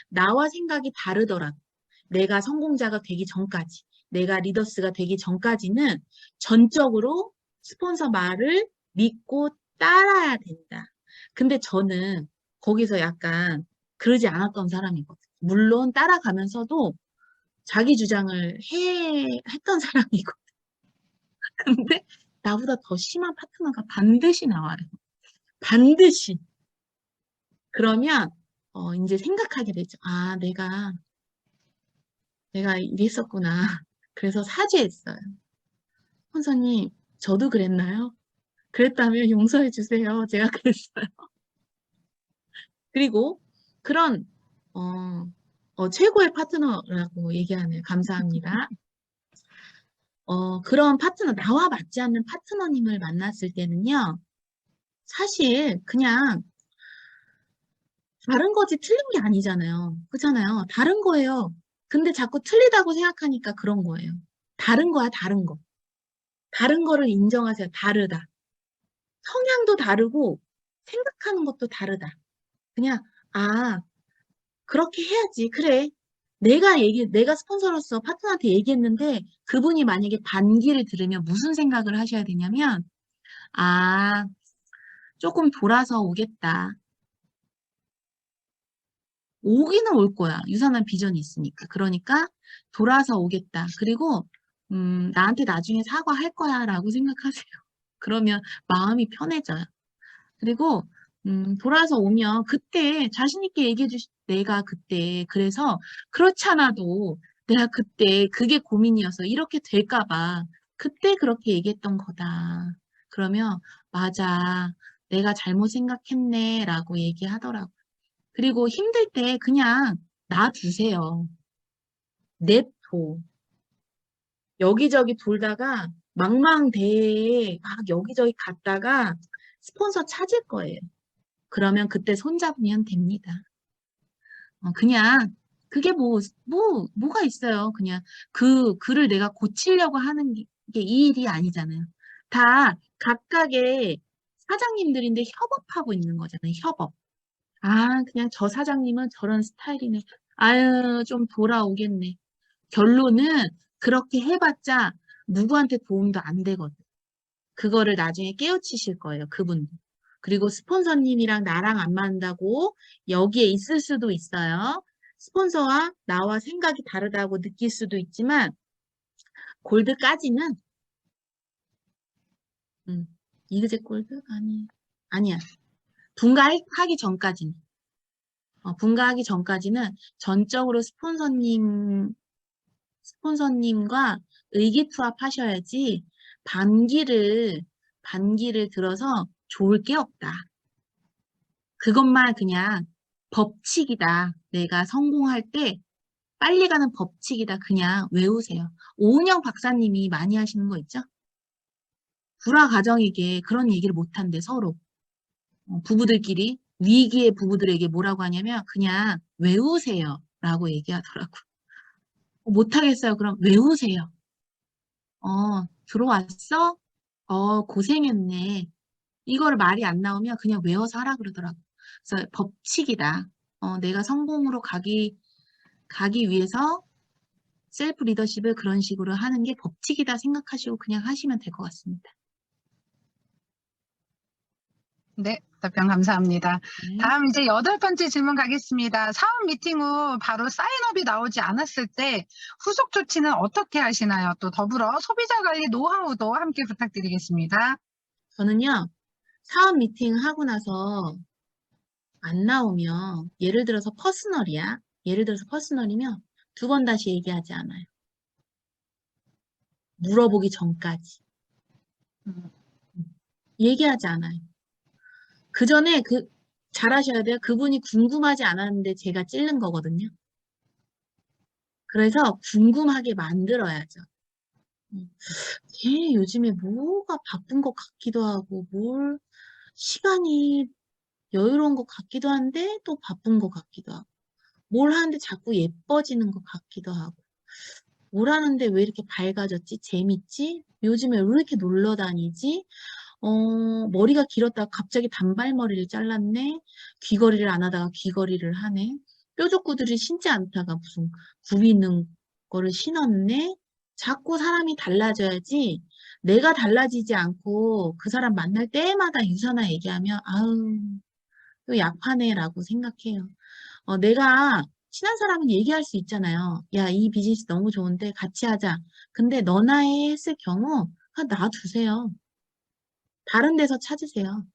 나와 생각이 다르더라도 내가 성공자가 되기 전까지, 내가 리더스가 되기 전까지는 전적으로 스폰서 말을 믿고 따라야 된다. 근데 저는 거기서 약간 그러지 않았던 사람이거든요. 물론 따라가면서도 자기 주장을 했던 사람이고. 근데 나보다 더 심한 파트너가 반드시 나와요. 반드시. 그러면 이제 생각하게 되죠. 아, 내가 이랬었구나. 그래서 사죄했어요. 선생님, 저도 그랬나요? 그랬다면 용서해 주세요. 제가 그랬어요. 그리고 그런 최고의 파트너라고 얘기하네요. 감사합니다. 그런 파트너, 나와 맞지 않는 파트너님을 만났을 때는요, 사실 그냥 다른 거지 틀린 게 아니잖아요. 그렇잖아요. 다른 거예요. 근데 자꾸 틀리다고 생각하니까 그런 거예요. 다른 거야, 다른 거. 다른 거를 인정하세요. 다르다. 성향도 다르고 생각하는 것도 다르다. 그냥 아, 그렇게 해야지. 그래. 내가 스폰서로서 파트너한테 얘기했는데 그분이 만약에 반기를 들으면 무슨 생각을 하셔야 되냐면 아, 조금 돌아서 오겠다. 오기는 올 거야. 유산한 비전이 있으니까. 그러니까 돌아서 오겠다. 그리고 나한테 나중에 사과할 거야 라고 생각하세요. 그러면 마음이 편해져요. 그리고 돌아서 오면 그때 자신 있게 얘기해 주시 내가 그때 그래서 그렇지 않아도 내가 그때 그게 고민이어서 이렇게 될까 봐 그때 그렇게 얘기했던 거다. 그러면 맞아. 내가 잘못 생각했네 라고 얘기하더라고요. 그리고 힘들 때 그냥 놔두세요. 냅둬. 여기저기 돌다가 망망대해에 막 여기저기 갔다가 스폰서 찾을 거예요. 그러면 그때 손잡으면 됩니다. 그냥 그게 뭐가 있어요. 그냥 그 글을 내가 고치려고 하는 게 이 일이 아니잖아요. 다 각각의 사장님들인데 협업하고 있는 거잖아요. 협업. 아, 그냥 저 사장님은 저런 스타일이네. 아유, 좀 돌아오겠네. 결론은 그렇게 해봤자 누구한테 도움도 안 되거든. 그거를 나중에 깨우치실 거예요. 그분도. 그리고 스폰서님이랑 나랑 안 맞는다고 여기에 있을 수도 있어요. 스폰서와 나와 생각이 다르다고 느낄 수도 있지만 골드까지는 이그제 골드? 아니야. 분가하기 전까지는. 분가하기 전까지는 전적으로 스폰서님과 의기투합하셔야지 반기를 들어서 좋을 게 없다. 그것만 그냥 법칙이다. 내가 성공할 때 빨리 가는 법칙이다. 그냥 외우세요. 오은영 박사님이 많이 하시는 거 있죠? 불화 가정에게 그런 얘기를 못한대, 서로. 부부들끼리, 위기의 부부들에게 뭐라고 하냐면 그냥 외우세요. 라고 얘기하더라고. 못하겠어요. 그럼 외우세요. 들어왔어? 고생했네. 이거를 말이 안 나오면 그냥 외워서 하라 그러더라고. 그래서 법칙이다. 내가 성공으로 가기 위해서 셀프 리더십을 그런 식으로 하는 게 법칙이다 생각하시고 그냥 하시면 될 것 같습니다. 네, 답변 감사합니다. 네. 다음 이제 8번째 질문 가겠습니다. 사업 미팅 후 바로 사인업이 나오지 않았을 때 후속 조치는 어떻게 하시나요? 또 더불어 소비자 관리 노하우도 함께 부탁드리겠습니다. 저는요, 사업 미팅 하고 나서 안 나오면, 예를 들어서 퍼스널이야. 예를 들어서 퍼스널이면 2번 다시 얘기하지 않아요. 물어보기 전까지. 음, 얘기하지 않아요. 그 전에 잘하셔야 돼요. 그분이 궁금하지 않았는데 제가 찌른 거거든요. 그래서 궁금하게 만들어야죠. 걔 요즘에 뭐가 바쁜 것 같기도 하고, 시간이 여유로운 것 같기도 한데, 또 바쁜 것 같기도 하고, 뭘 하는데 자꾸 예뻐지는 것 같기도 하고, 뭘 하는데 왜 이렇게 밝아졌지? 재밌지? 요즘에 왜 이렇게 놀러 다니지? 머리가 길었다가 갑자기 단발머리를 잘랐네? 귀걸이를 안 하다가 귀걸이를 하네? 뾰족구두를 신지 않다가 무슨 굽이 있는 거를 신었네? 자꾸 사람이 달라져야지 내가 달라지지 않고 그 사람 만날 때마다 유사나 얘기하면 아우 또 약하네라고 생각해요. 내가 친한 사람은 얘기할 수 있잖아요. 야, 이 비즈니스 너무 좋은데 같이 하자. 근데 너나 해 했을 경우 놔두세요. 다른 데서 찾으세요.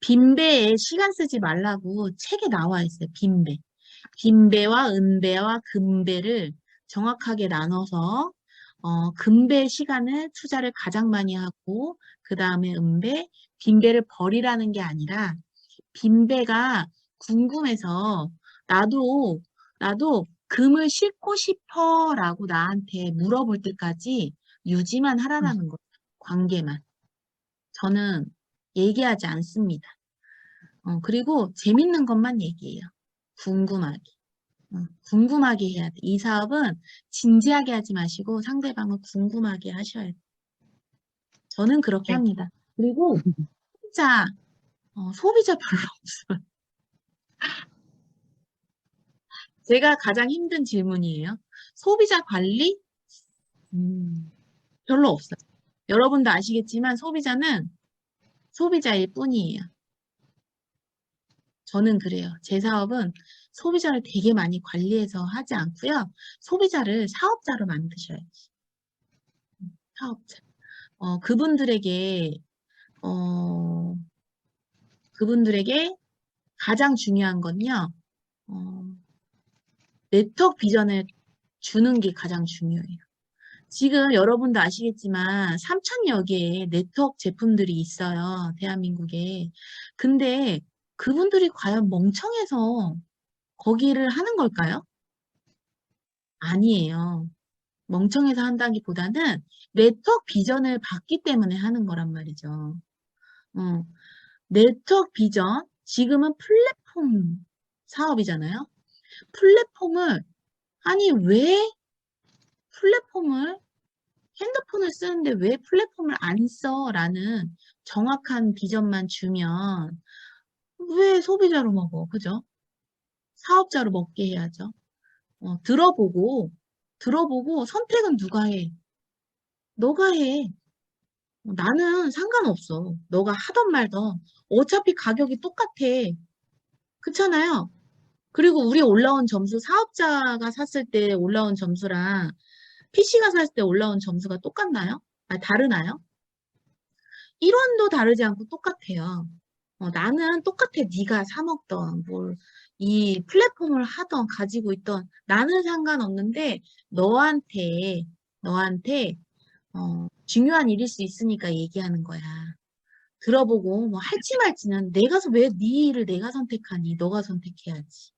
빈배에 시간 쓰지 말라고 책에 나와 있어요. 빈배. 빈배와 은배와 금배를 정확하게 나눠서 금배 시간을 투자를 가장 많이 하고 그 다음에 은배, 빈배를 버리라는 게 아니라 빈배가 궁금해서 나도 금을 싣고 싶어라고 나한테 물어볼 때까지 유지만 하라라는 거예요. 관계만. 저는 얘기하지 않습니다. 그리고 재밌는 것만 얘기해요. 궁금하게. 궁금하게 해야 돼. 이 사업은 진지하게 하지 마시고 상대방을 궁금하게 하셔야 돼. 저는 그렇게 네. 합니다. 그리고 소비자 별로 없어요. 제가 가장 힘든 질문이에요. 소비자 관리? 별로 없어요. 여러분도 아시겠지만 소비자는 소비자일 뿐이에요. 저는 그래요. 제 사업은 소비자를 되게 많이 관리해서 하지 않고요. 소비자를 사업자로 만드셔야지. 사업자. 그분들에게 가장 중요한 건요. 네트워크 비전을 주는 게 가장 중요해요. 지금 여러분도 아시겠지만 3,000여 개의 네트워크 제품들이 있어요. 대한민국에. 근데 그분들이 과연 멍청해서 거기를 하는 걸까요? 아니에요. 멍청해서 한다기보다는 네트워크 비전을 받기 때문에 하는 거란 말이죠. 어, 네트워크 비전, 지금은 플랫폼 사업이잖아요. 왜 플랫폼을 핸드폰을 쓰는데 왜 플랫폼을 안 써? 라는 정확한 비전만 주면 왜 소비자로 먹어? 그죠? 사업자로 먹게 해야죠. 들어보고 선택은 누가 해? 너가 해. 나는 상관없어. 너가 하던 말던 어차피 가격이 똑같아. 그렇잖아요. 그리고 우리 올라온 점수, 사업자가 샀을 때 올라온 점수랑 PC가 샀을 때 올라온 점수가 똑같나요? 다르나요? 1원도 다르지 않고 똑같아요. 나는 똑같아. 네가 사 먹던 이 플랫폼을 하던 가지고 있던 나는 상관없는데 너한테 중요한 일일 수 있으니까 얘기하는 거야. 들어보고 뭐 할지 말지는 왜 네 일을 내가 선택하니? 너가 선택해야지.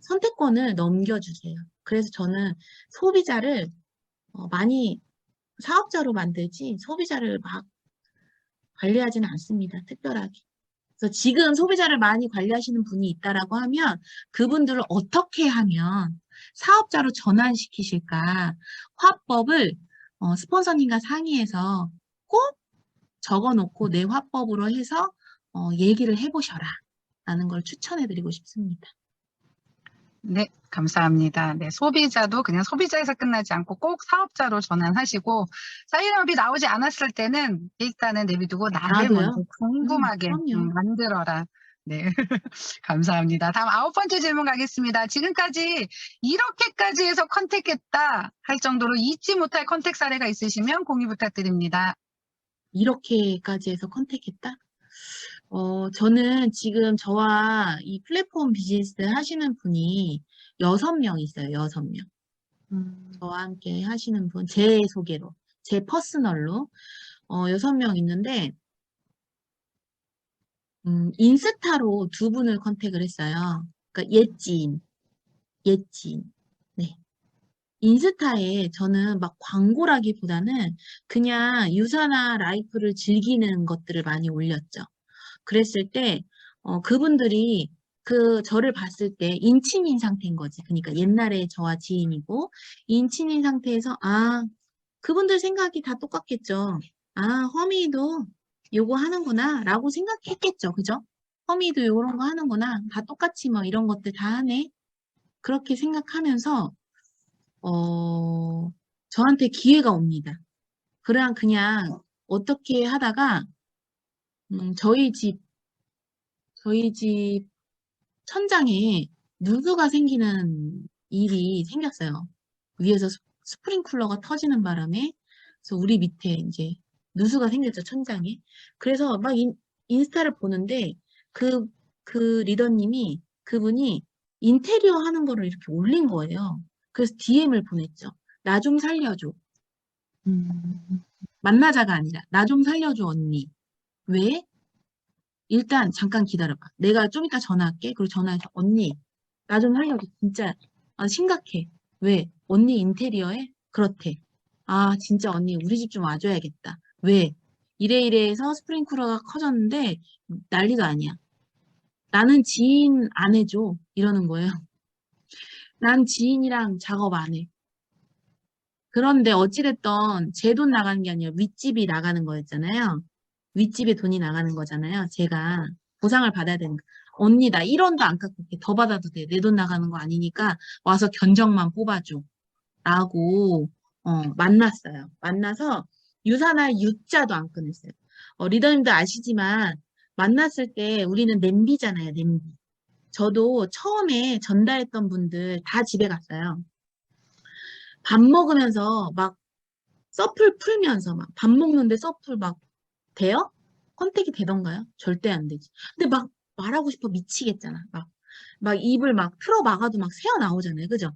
선택권을 넘겨주세요. 그래서 저는 소비자를 많이 사업자로 만들지 소비자를 막 관리하지는 않습니다. 특별하게. 그래서 지금 소비자를 많이 관리하시는 분이 있다라고 하면 그분들을 어떻게 하면 사업자로 전환시키실까? 화법을 스폰서님과 상의해서 꼭 적어놓고 내 화법으로 해서 얘기를 해보셔라 라는 걸 추천해드리고 싶습니다. 네, 감사합니다. 네, 소비자도 그냥 소비자에서 끝나지 않고 꼭 사업자로 전환하시고, 사이언업이 나오지 않았을 때는 일단은 내비두고 나를 먼저 나도요. 궁금하게 그럼요. 만들어라. 네, 감사합니다. 다음 9번째 질문 가겠습니다. 지금까지 이렇게까지 해서 컨택했다 할 정도로 잊지 못할 컨택 사례가 있으시면 공유 부탁드립니다. 이렇게까지 해서 컨택했다? 저는 지금 저와 이 플랫폼 비즈니스 하시는 분이 6명 있어요. 6명. 저와 함께 하시는 분, 제 소개로, 제 퍼스널로 6명 있는데 인스타로 2분을 컨택을 했어요. 그러니까 옛 지인. 네. 인스타에 저는 막 광고라기보다는 그냥 유사나 라이프를 즐기는 것들을 많이 올렸죠. 그랬을 때 그분들이 저를 봤을 때 인친인 상태인 거지. 그러니까 옛날에 저와 지인이고 인친인 상태에서 그분들 생각이 다 똑같겠죠. 허미도 요거 하는구나 라고 생각했겠죠. 그죠? 허미도 요런 거 하는구나. 다 똑같이 뭐 이런 것들 다 하네. 그렇게 생각하면서 저한테 기회가 옵니다. 그냥 어떻게 하다가 저희 집 천장에 누수가 생기는 일이 생겼어요. 위에서 스프링클러가 터지는 바람에 그래서 우리 밑에 이제 누수가 생겼죠, 천장에. 그래서 막 인스타를 보는데 그 리더님이 그분이 인테리어 하는 거를 이렇게 올린 거예요. 그래서 DM을 보냈죠. 나 좀 살려줘. 만나자가 아니라 나 좀 살려줘, 언니. 왜? 일단 잠깐 기다려봐. 내가 좀 이따 전화할게. 그리고 전화해서 언니 나 좀 살려줘. 진짜 심각해. 왜? 언니 인테리어에? 그렇대. 진짜 언니 우리 집 좀 와줘야겠다. 왜? 이래 해서 스프링클러가 커졌는데 난리도 아니야. 나는 지인 안 해줘. 이러는 거예요. 난 지인이랑 작업 안 해. 그런데 어찌됐던 제 돈 나가는 게 아니라 윗집이 나가는 거였잖아요. 윗집에 돈이 나가는 거잖아요. 제가 보상을 받아야 되는 거. 언니 나 1원도 안 깎을게. 더 받아도 돼. 내 돈 나가는 거 아니니까 와서 견적만 뽑아줘. 라고 만났어요. 만나서 유사나 U자도 안 끊었어요. 리더님도 아시지만 만났을 때 우리는 냄비잖아요. 냄비. 저도 처음에 전달했던 분들 다 집에 갔어요. 밥 먹으면서 막 서플 풀면서 막 밥 먹는데 서플 막 돼요? 컨택이 되던가요? 절대 안 되지. 근데 막 말하고 싶어 미치겠잖아. 막 입을 막 틀어 막아도 막 새어 나오잖아요. 그죠?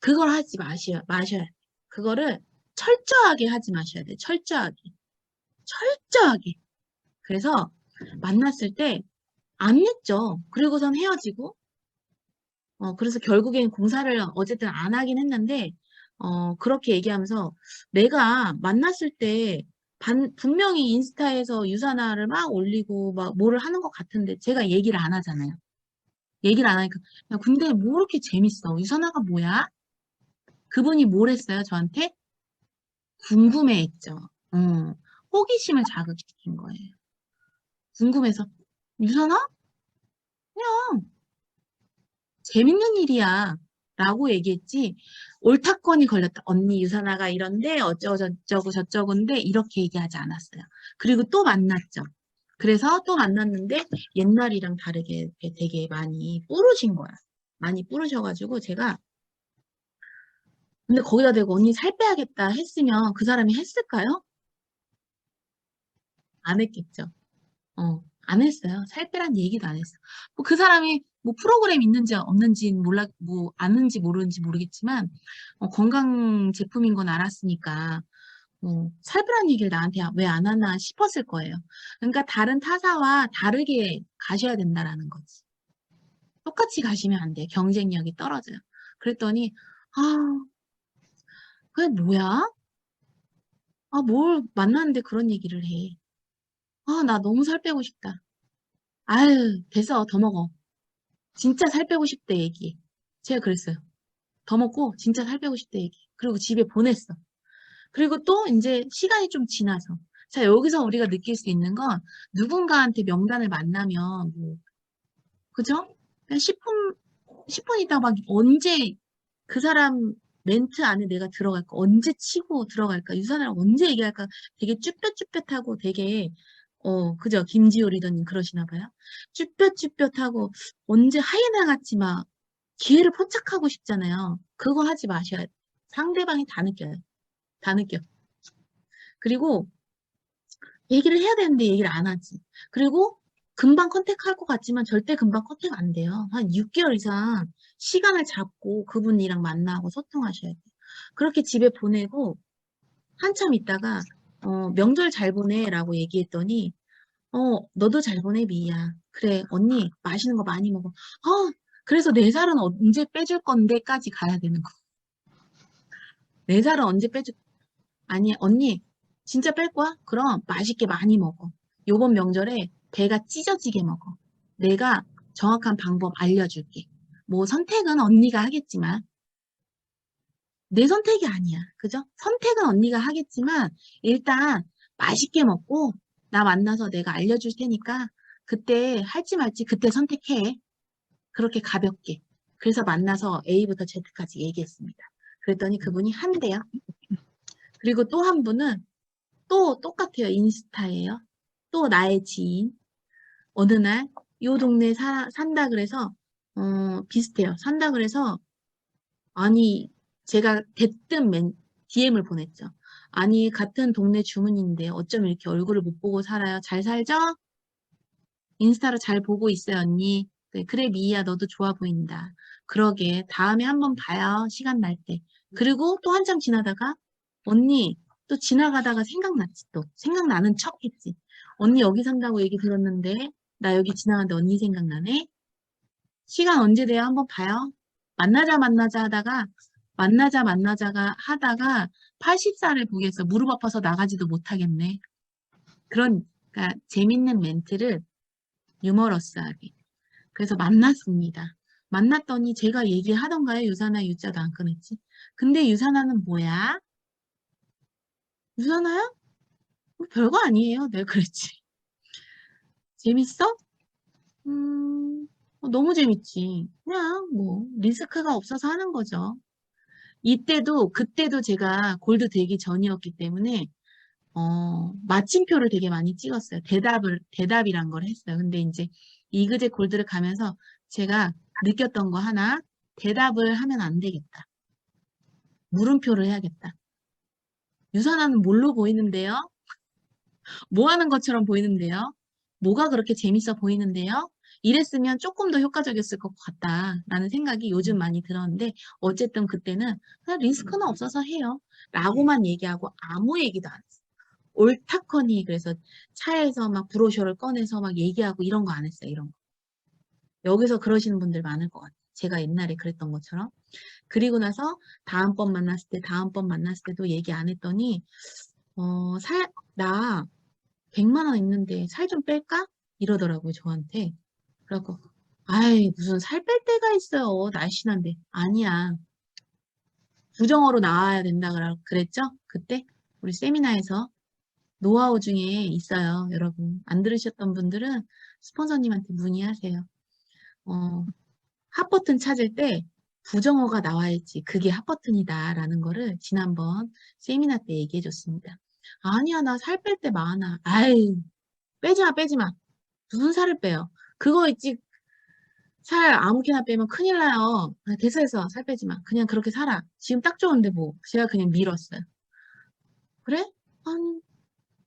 그걸 하지 마셔야 돼. 그거를 철저하게 하지 마셔야 돼. 철저하게. 철저하게. 그래서 만났을 때 안 냈죠. 그리고선 헤어지고, 그래서 결국엔 공사를 어쨌든 안 하긴 했는데, 그렇게 얘기하면서 내가 만났을 때 분명히 인스타에서 유사나를 막 올리고 막 뭐를 하는 것 같은데 제가 얘기를 안 하잖아요. 얘기를 안 하니까 야, 근데 뭐 이렇게 재밌어? 유사나가 뭐야? 그분이 뭘 했어요? 저한테? 궁금해했죠. 호기심을 자극시킨 거예요. 궁금해서 유선아? 그냥 재밌는 일이야 라고 얘기했지 옳다권이 걸렸다. 언니 유선아가 이런데 어쩌고 저쩌고인데 이렇게 얘기하지 않았어요. 그리고 또 만났죠. 그래서 또 만났는데 옛날이랑 다르게 되게 많이 뿌르신 거야. 많이 뿌르셔가지고 제가 근데 거기다 대고 언니 살 빼야겠다 했으면 그 사람이 했을까요? 안 했겠죠. 안 했어요. 살 빼란 얘기도 안 했어. 뭐 그 사람이 뭐 프로그램 있는지 없는지 몰라, 뭐 아는지 모르는지 모르겠지만, 건강 제품인 건 알았으니까, 살 빼란 얘기를 나한테 왜 안 하나 싶었을 거예요. 그러니까 다른 타사와 다르게 가셔야 된다라는 거지. 똑같이 가시면 안 돼. 경쟁력이 떨어져요. 그랬더니, 아, 그게 뭐야? 아, 뭘 만났는데 그런 얘기를 해. 아, 나 너무 살 빼고 싶다. 아유, 됐어. 더 먹어. 진짜 살 빼고 싶대, 얘기. 제가 그랬어요. 더 먹고 진짜 살 빼고 싶대, 얘기. 그리고 집에 보냈어. 그리고 또 이제 시간이 좀 지나서. 자, 여기서 우리가 느낄 수 있는 건 누군가한테 명단을 만나면, 뭐, 그죠? 그냥 10분 있다가 막 언제 그 사람 멘트 안에 내가 들어갈까? 언제 치고 들어갈까? 유산이랑 언제 얘기할까? 되게 쭈뼛쭈뼛하고 되게, 그죠? 김지호 리더님 그러시나 봐요. 쭈뼛쭈뼛하고 언제 하이에나 같이 막 기회를 포착하고 싶잖아요. 그거 하지 마셔야 돼. 상대방이 다 느껴요. 다 느껴. 그리고 얘기를 해야 되는데 얘기를 안 하지. 그리고 금방 컨택할 것 같지만 절대 금방 컨택 안 돼요. 한 6개월 이상 시간을 잡고 그분이랑 만나고 소통하셔야 돼요. 그렇게 집에 보내고 한참 있다가 명절 잘 보내라고 얘기했더니 너도 잘 보내 미희야. 그래 언니 맛있는 거 많이 먹어. 그래서 내 살은 언제 빼줄 건데까지 가야 되는 거. 내 살은 언제 빼줄 아니, 언니, 진짜 뺄 거야? 그럼 맛있게 많이 먹어. 요번 명절에 배가 찢어지게 먹어. 내가 정확한 방법 알려줄게. 뭐 선택은 언니가 하겠지만, 내 선택이 아니야. 그죠? 선택은 언니가 하겠지만, 일단 맛있게 먹고, 나 만나서 내가 알려줄 테니까, 그때 할지 말지 그때 선택해. 그렇게 가볍게. 그래서 만나서 A부터 Z까지 얘기했습니다. 그랬더니 그분이 한대요. 그리고 또 한 분은 또 똑같아요. 인스타예요. 또 나의 지인. 어느 날, 요 동네에 산다 그래서, 비슷해요. 산다 그래서, 아니, 제가 대뜸 DM을 보냈죠. 아니, 같은 동네 주문인데 어쩜 이렇게 얼굴을 못 보고 살아요? 잘 살죠? 인스타로 잘 보고 있어요, 언니. 네, 그래, 미희야, 너도 좋아 보인다. 그러게, 다음에 한번 봐요, 시간 날 때. 그리고 또 한참 지나다가, 언니, 또 지나가다가 생각났지, 또. 생각나는 척 했지. 언니 여기 산다고 얘기 들었는데, 나 여기 지나가는데 언니 생각나네? 시간 언제 돼요? 한번 봐요. 만나자 하다가, 만나자가 하다가 80살을 보겠어. 무릎 아파서 나가지도 못하겠네. 그러니까 재밌는 멘트를 유머러스하게. 그래서 만났습니다. 만났더니 제가 얘기하던가요? 유사나 유자도 안 꺼냈지. 근데 유사나는 뭐야? 유사나야? 뭐 별거 아니에요. 내가 그랬지. 재밌어? 너무 재밌지. 그냥 뭐 리스크가 없어서 하는 거죠. 그때도 제가 골드 되기 전이었기 때문에 마침표를 되게 많이 찍었어요. 대답이란 걸 했어요. 근데 이제 이그제 골드를 가면서 제가 느꼈던 거 하나, 대답을 하면 안 되겠다. 물음표를 해야겠다. 유선아는 뭘로 보이는데요? 뭐 하는 것처럼 보이는데요? 뭐가 그렇게 재밌어 보이는데요? 이랬으면 조금 더 효과적이었을 것 같다라는 생각이 요즘 많이 들었는데 어쨌든 그때는 그냥 리스크는 없어서 해요. 라고만 얘기하고 아무 얘기도 안 했어요. 옳다커니 그래서 차에서 막 브로셔를 꺼내서 막 얘기하고 이런 거 안 했어요. 이런 거. 여기서 그러시는 분들 많을 것 같아요. 제가 옛날에 그랬던 것처럼. 그리고 나서 다음번 만났을 때도 얘기 안 했더니 나 100만 원 있는데 살 좀 뺄까? 이러더라고요, 저한테. 그래갖고 아이 무슨 살 뺄 때가 있어요. 날씬한데. 아니야. 부정어로 나와야 된다 그랬죠? 그때 우리 세미나에서 노하우 중에 있어요, 여러분. 안 들으셨던 분들은 스폰서님한테 문의하세요. 핫버튼 찾을 때 부정어가 나와야지 그게 핫버튼이다라는 거를 지난번 세미나 때 얘기해 줬습니다. 아니야, 나 살 뺄 때 많아. 아이, 빼지 마. 무슨 살을 빼요? 그거 있지. 살 아무렇게나 빼면 큰일 나요. 됐어. 살 빼지 마. 그냥 그렇게 살아. 지금 딱 좋은데 뭐. 제가 그냥 밀었어요. 그래? 아니,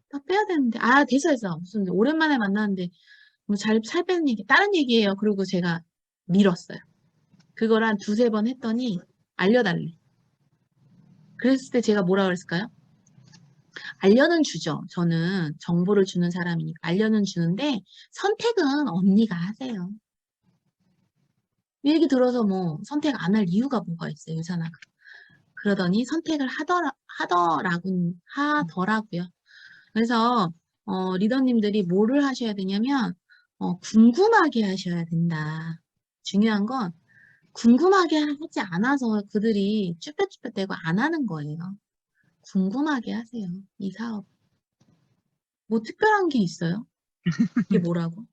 나 빼야 되는데. 됐어. 무슨 오랜만에 만났는데 살 빼는 얘기, 다른 얘기예요. 그리고 제가 밀었어요. 그걸 한 두세 번 했더니 알려달래. 그랬을 때 제가 뭐라 그랬을까요? 알려는 주죠. 저는 정보를 주는 사람이니까 알려는 주는데 선택은 언니가 하세요. 이 얘기 들어서 뭐 선택 안 할 이유가 뭐가 있어요, 유산아가. 그러더니 선택을 하더라고요. 그래서 리더님들이 뭐를 하셔야 되냐면 궁금하게 하셔야 된다. 중요한 건 궁금하게 하지 않아서 그들이 쭈뼛쭈뼛대고 안 하는 거예요. 궁금하게 하세요. 이 사업. 뭐 특별한 게 있어요? 이게 뭐라고?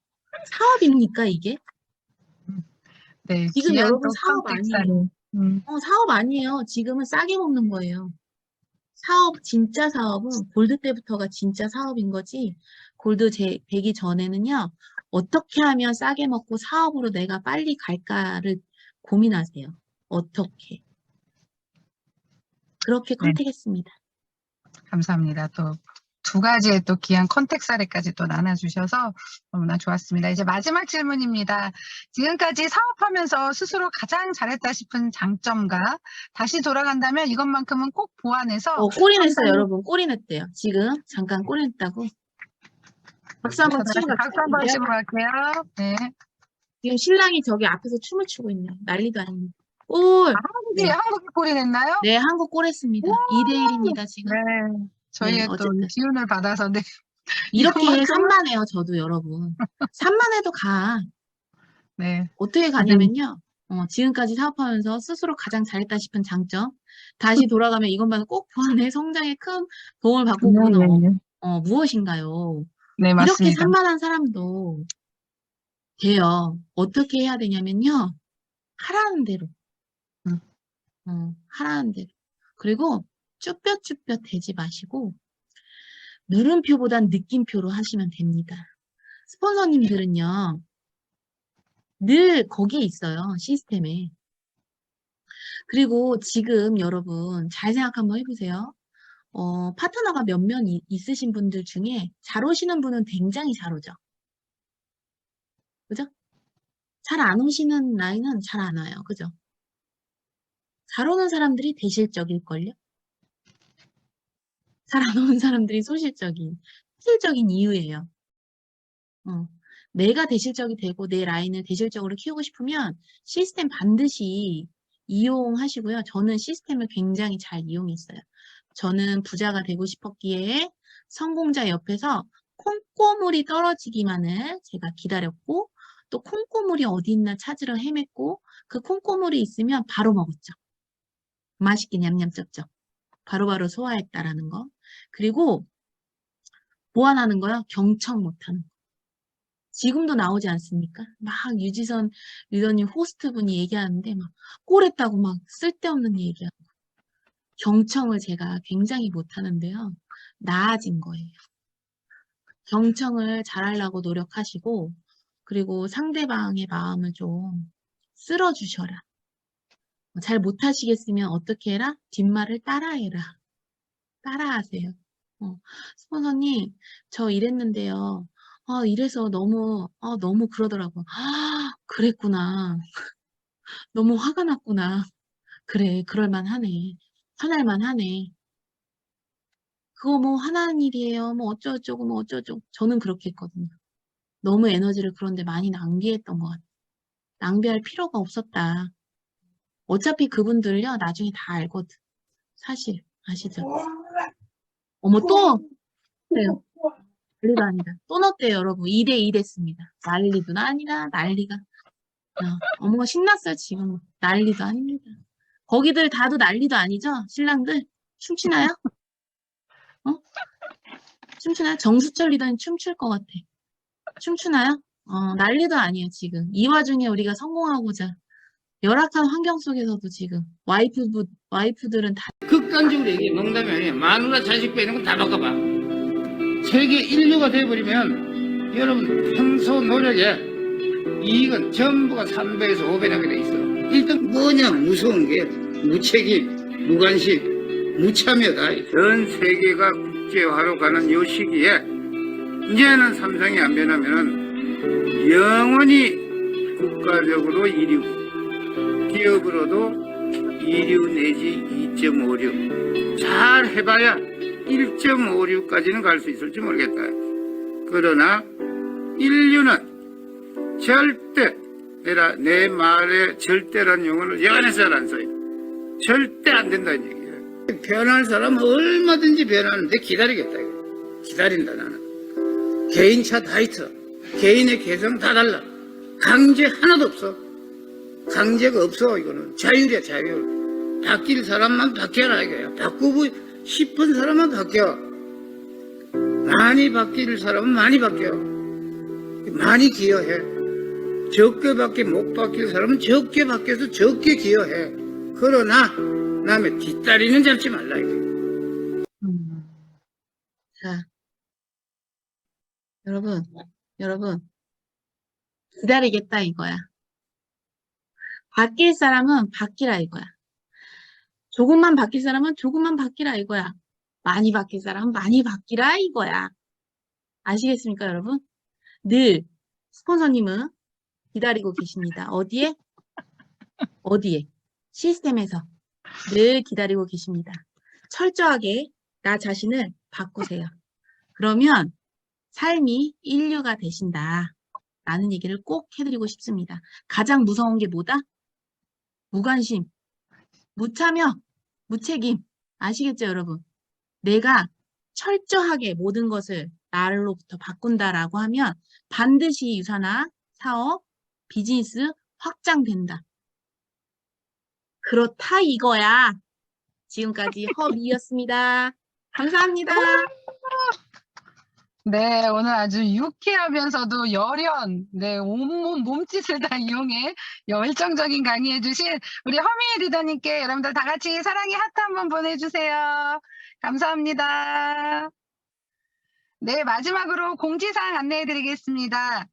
사업입니까, 이게? 네, 지금 귀한 여러분 또 사업 컨택사를. 아니에요. 사업 아니에요. 지금은 싸게 먹는 거예요. 진짜 사업은 골드 때부터가 진짜 사업인 거지. 골드 되기 전에는요, 어떻게 하면 싸게 먹고 사업으로 내가 빨리 갈까를 고민하세요. 어떻게. 그렇게 네. 컨택했습니다. 감사합니다. 또 두 가지의 또 귀한 컨택 사례까지 또 나눠주셔서 너무나 좋았습니다. 이제 마지막 질문입니다. 지금까지 사업하면서 스스로 가장 잘했다 싶은 장점과 다시 돌아간다면 이것만큼은 꼭 보완해서 꼬리냈어요, 항상 여러분. 꼬리냈대요. 지금 잠깐 꼬리냈다고. 박수 한번 치고 박수 한번 갈게요. 치고 갈게요. 네. 지금 신랑이 저기 앞에서 춤을 추고 있네요. 난리도 아닙니다. 꼴! 네. 한국이 꼴이 냈나요? 네, 한국 꼴했습니다. 2대1입니다, 지금. 네. 저희의 또 어쨌든. 기운을 받아서 네. 이렇게 이것만큼은- 산만해요, 저도 여러분. 산만해도 가. 네. 어떻게 가냐면요. 지금까지 사업하면서 스스로 가장 잘했다 싶은 장점. 다시 돌아가면 이것만 꼭 보완해 성장에 큰 도움을 받고 그거는 무엇인가요? 네, 이렇게 맞습니다. 산만한 사람도 돼요. 어떻게 해야 되냐면요. 하라는 대로. 하라는 대로. 그리고 쭈뼛쭈뼛 대지 마시고 물음표보단 느낌표로 하시면 됩니다. 스폰서님들은요. 늘 거기에 있어요. 시스템에. 그리고 지금 여러분 잘 생각 한번 해보세요. 파트너가 몇몇 있으신 분들 중에 잘 오시는 분은 굉장히 잘 오죠. 그죠? 잘 안 오시는 라인은 잘 안 와요. 그죠? 잘 오는 사람들이 대실적일걸요? 잘 안 오는 사람들이 소실적인, 실적인 이유예요. 내가 대실적이 되고 내 라인을 대실적으로 키우고 싶으면 시스템 반드시 이용하시고요. 저는 시스템을 굉장히 잘 이용했어요. 저는 부자가 되고 싶었기에 성공자 옆에서 콩고물이 떨어지기만을 제가 기다렸고 또 콩고물이 어디 있나 찾으러 헤맸고 그 콩고물이 있으면 바로 먹었죠. 맛있게 냠냠 쩝쩝. 바로바로 소화했다라는 거. 그리고 보완하는 거요. 경청 못하는 거. 지금도 나오지 않습니까? 막 유지선 리더님 호스트분이 얘기하는데 막 꼴했다고 막 쓸데없는 얘기하고 경청을 제가 굉장히 못하는데요. 나아진 거예요. 경청을 잘하려고 노력하시고 그리고 상대방의 마음을 좀 쓸어주셔라. 잘 못하시겠으면 어떻게 해라? 뒷말을 따라해라. 따라하세요. 스폰서님 저 이랬는데요. 이래서 너무 그러더라고. 그랬구나. 너무 화가 났구나. 그래, 그럴만하네. 화날만하네. 그거 뭐 화나는 일이에요. 뭐 어쩌고저쩌고 뭐 어쩌고저쩌고. 저는 그렇게 했거든요. 너무 에너지를 그런데 많이 낭비했던 것 같아요. 낭비할 필요가 없었다. 어차피 그분들요, 나중에 다 알거든. 사실, 아시죠? 어머, 또! 그래요. 난리도 아니다. 또 넣었대요, 여러분. 2대2 됐습니다. 난리도 아니라 난리가. 어머, 신났어요, 지금. 난리도 아닙니다. 거기들 다도 난리도 아니죠? 신랑들? 춤추나요? 춤추나요? 정수철 리더는 춤출 것 같아. 춤추나요? 난리도 아니에요, 지금. 이 와중에 우리가 성공하고자 열악한 환경 속에서도 지금 와이프들은 다 극단적으로 얘기해. 농담이 아니에요. 마누라 자식 빼는 건 다 바꿔봐. 세계 인류가 돼버리면 여러분 평소 노력에 이익은 전부가 3배에서 5배 나게 돼 있어. 일단 뭐냐 무서운 게 무책임, 무관심, 무참여다. 전 세계가 국제화로 가는 이 시기에 이제는 삼성이 안 변하면은 영원히 국가적으로 2류, 기업으로도 2류 내지 2.56. 잘 해봐야 1.56까지는 갈 수 있을지 모르겠다. 그러나 인류는 절대, 내 말에 절대란 용어를 여간해서 잘 안 써요. 절대 안 된다는 얘기예요. 변할 사람은 얼마든지 변하는데 기다리겠다. 이거. 기다린다 나는. 개인차 다 있어. 개인의 개성 다 달라. 강제 하나도 없어. 강제가 없어. 이거는 자율이야, 자율. 바뀔 사람만 바뀌어라 이거야. 바꾸고 싶은 사람만 바뀌어. 많이 바뀔 사람은 많이 바뀌어. 많이 기여해. 적게밖에 못 바뀔 사람은 적게 바뀌어서 적게 기여해. 그러나 남의 뒷다리는 잡지 말라 이게. 자, 여러분, 기다리겠다 이거야. 바뀔 사람은 바뀌라 이거야. 조금만 바뀔 사람은 조금만 바뀌라 이거야. 많이 바뀔 사람은 많이 바뀌라 이거야. 아시겠습니까, 여러분? 늘 스폰서님은 기다리고 계십니다. 어디에? 어디에? 시스템에서 늘 기다리고 계십니다. 철저하게 나 자신을 바꾸세요. 그러면 삶이 인류가 되신다. 라는 얘기를 꼭 해드리고 싶습니다. 가장 무서운 게 뭐다? 무관심, 무참여, 무책임. 아시겠죠, 여러분? 내가 철저하게 모든 것을 나로부터 바꾼다라고 하면 반드시 유산화, 사업, 비즈니스 확장된다. 그렇다 이거야. 지금까지 허미였습니다. 감사합니다. 네, 오늘 아주 유쾌하면서도 열연, 네, 온몸 몸짓을 다 이용해 열정적인 강의해주신 우리 허미 리더님께 여러분들 다 같이 사랑의 하트 한번 보내주세요. 감사합니다. 네, 마지막으로 공지사항 안내해드리겠습니다.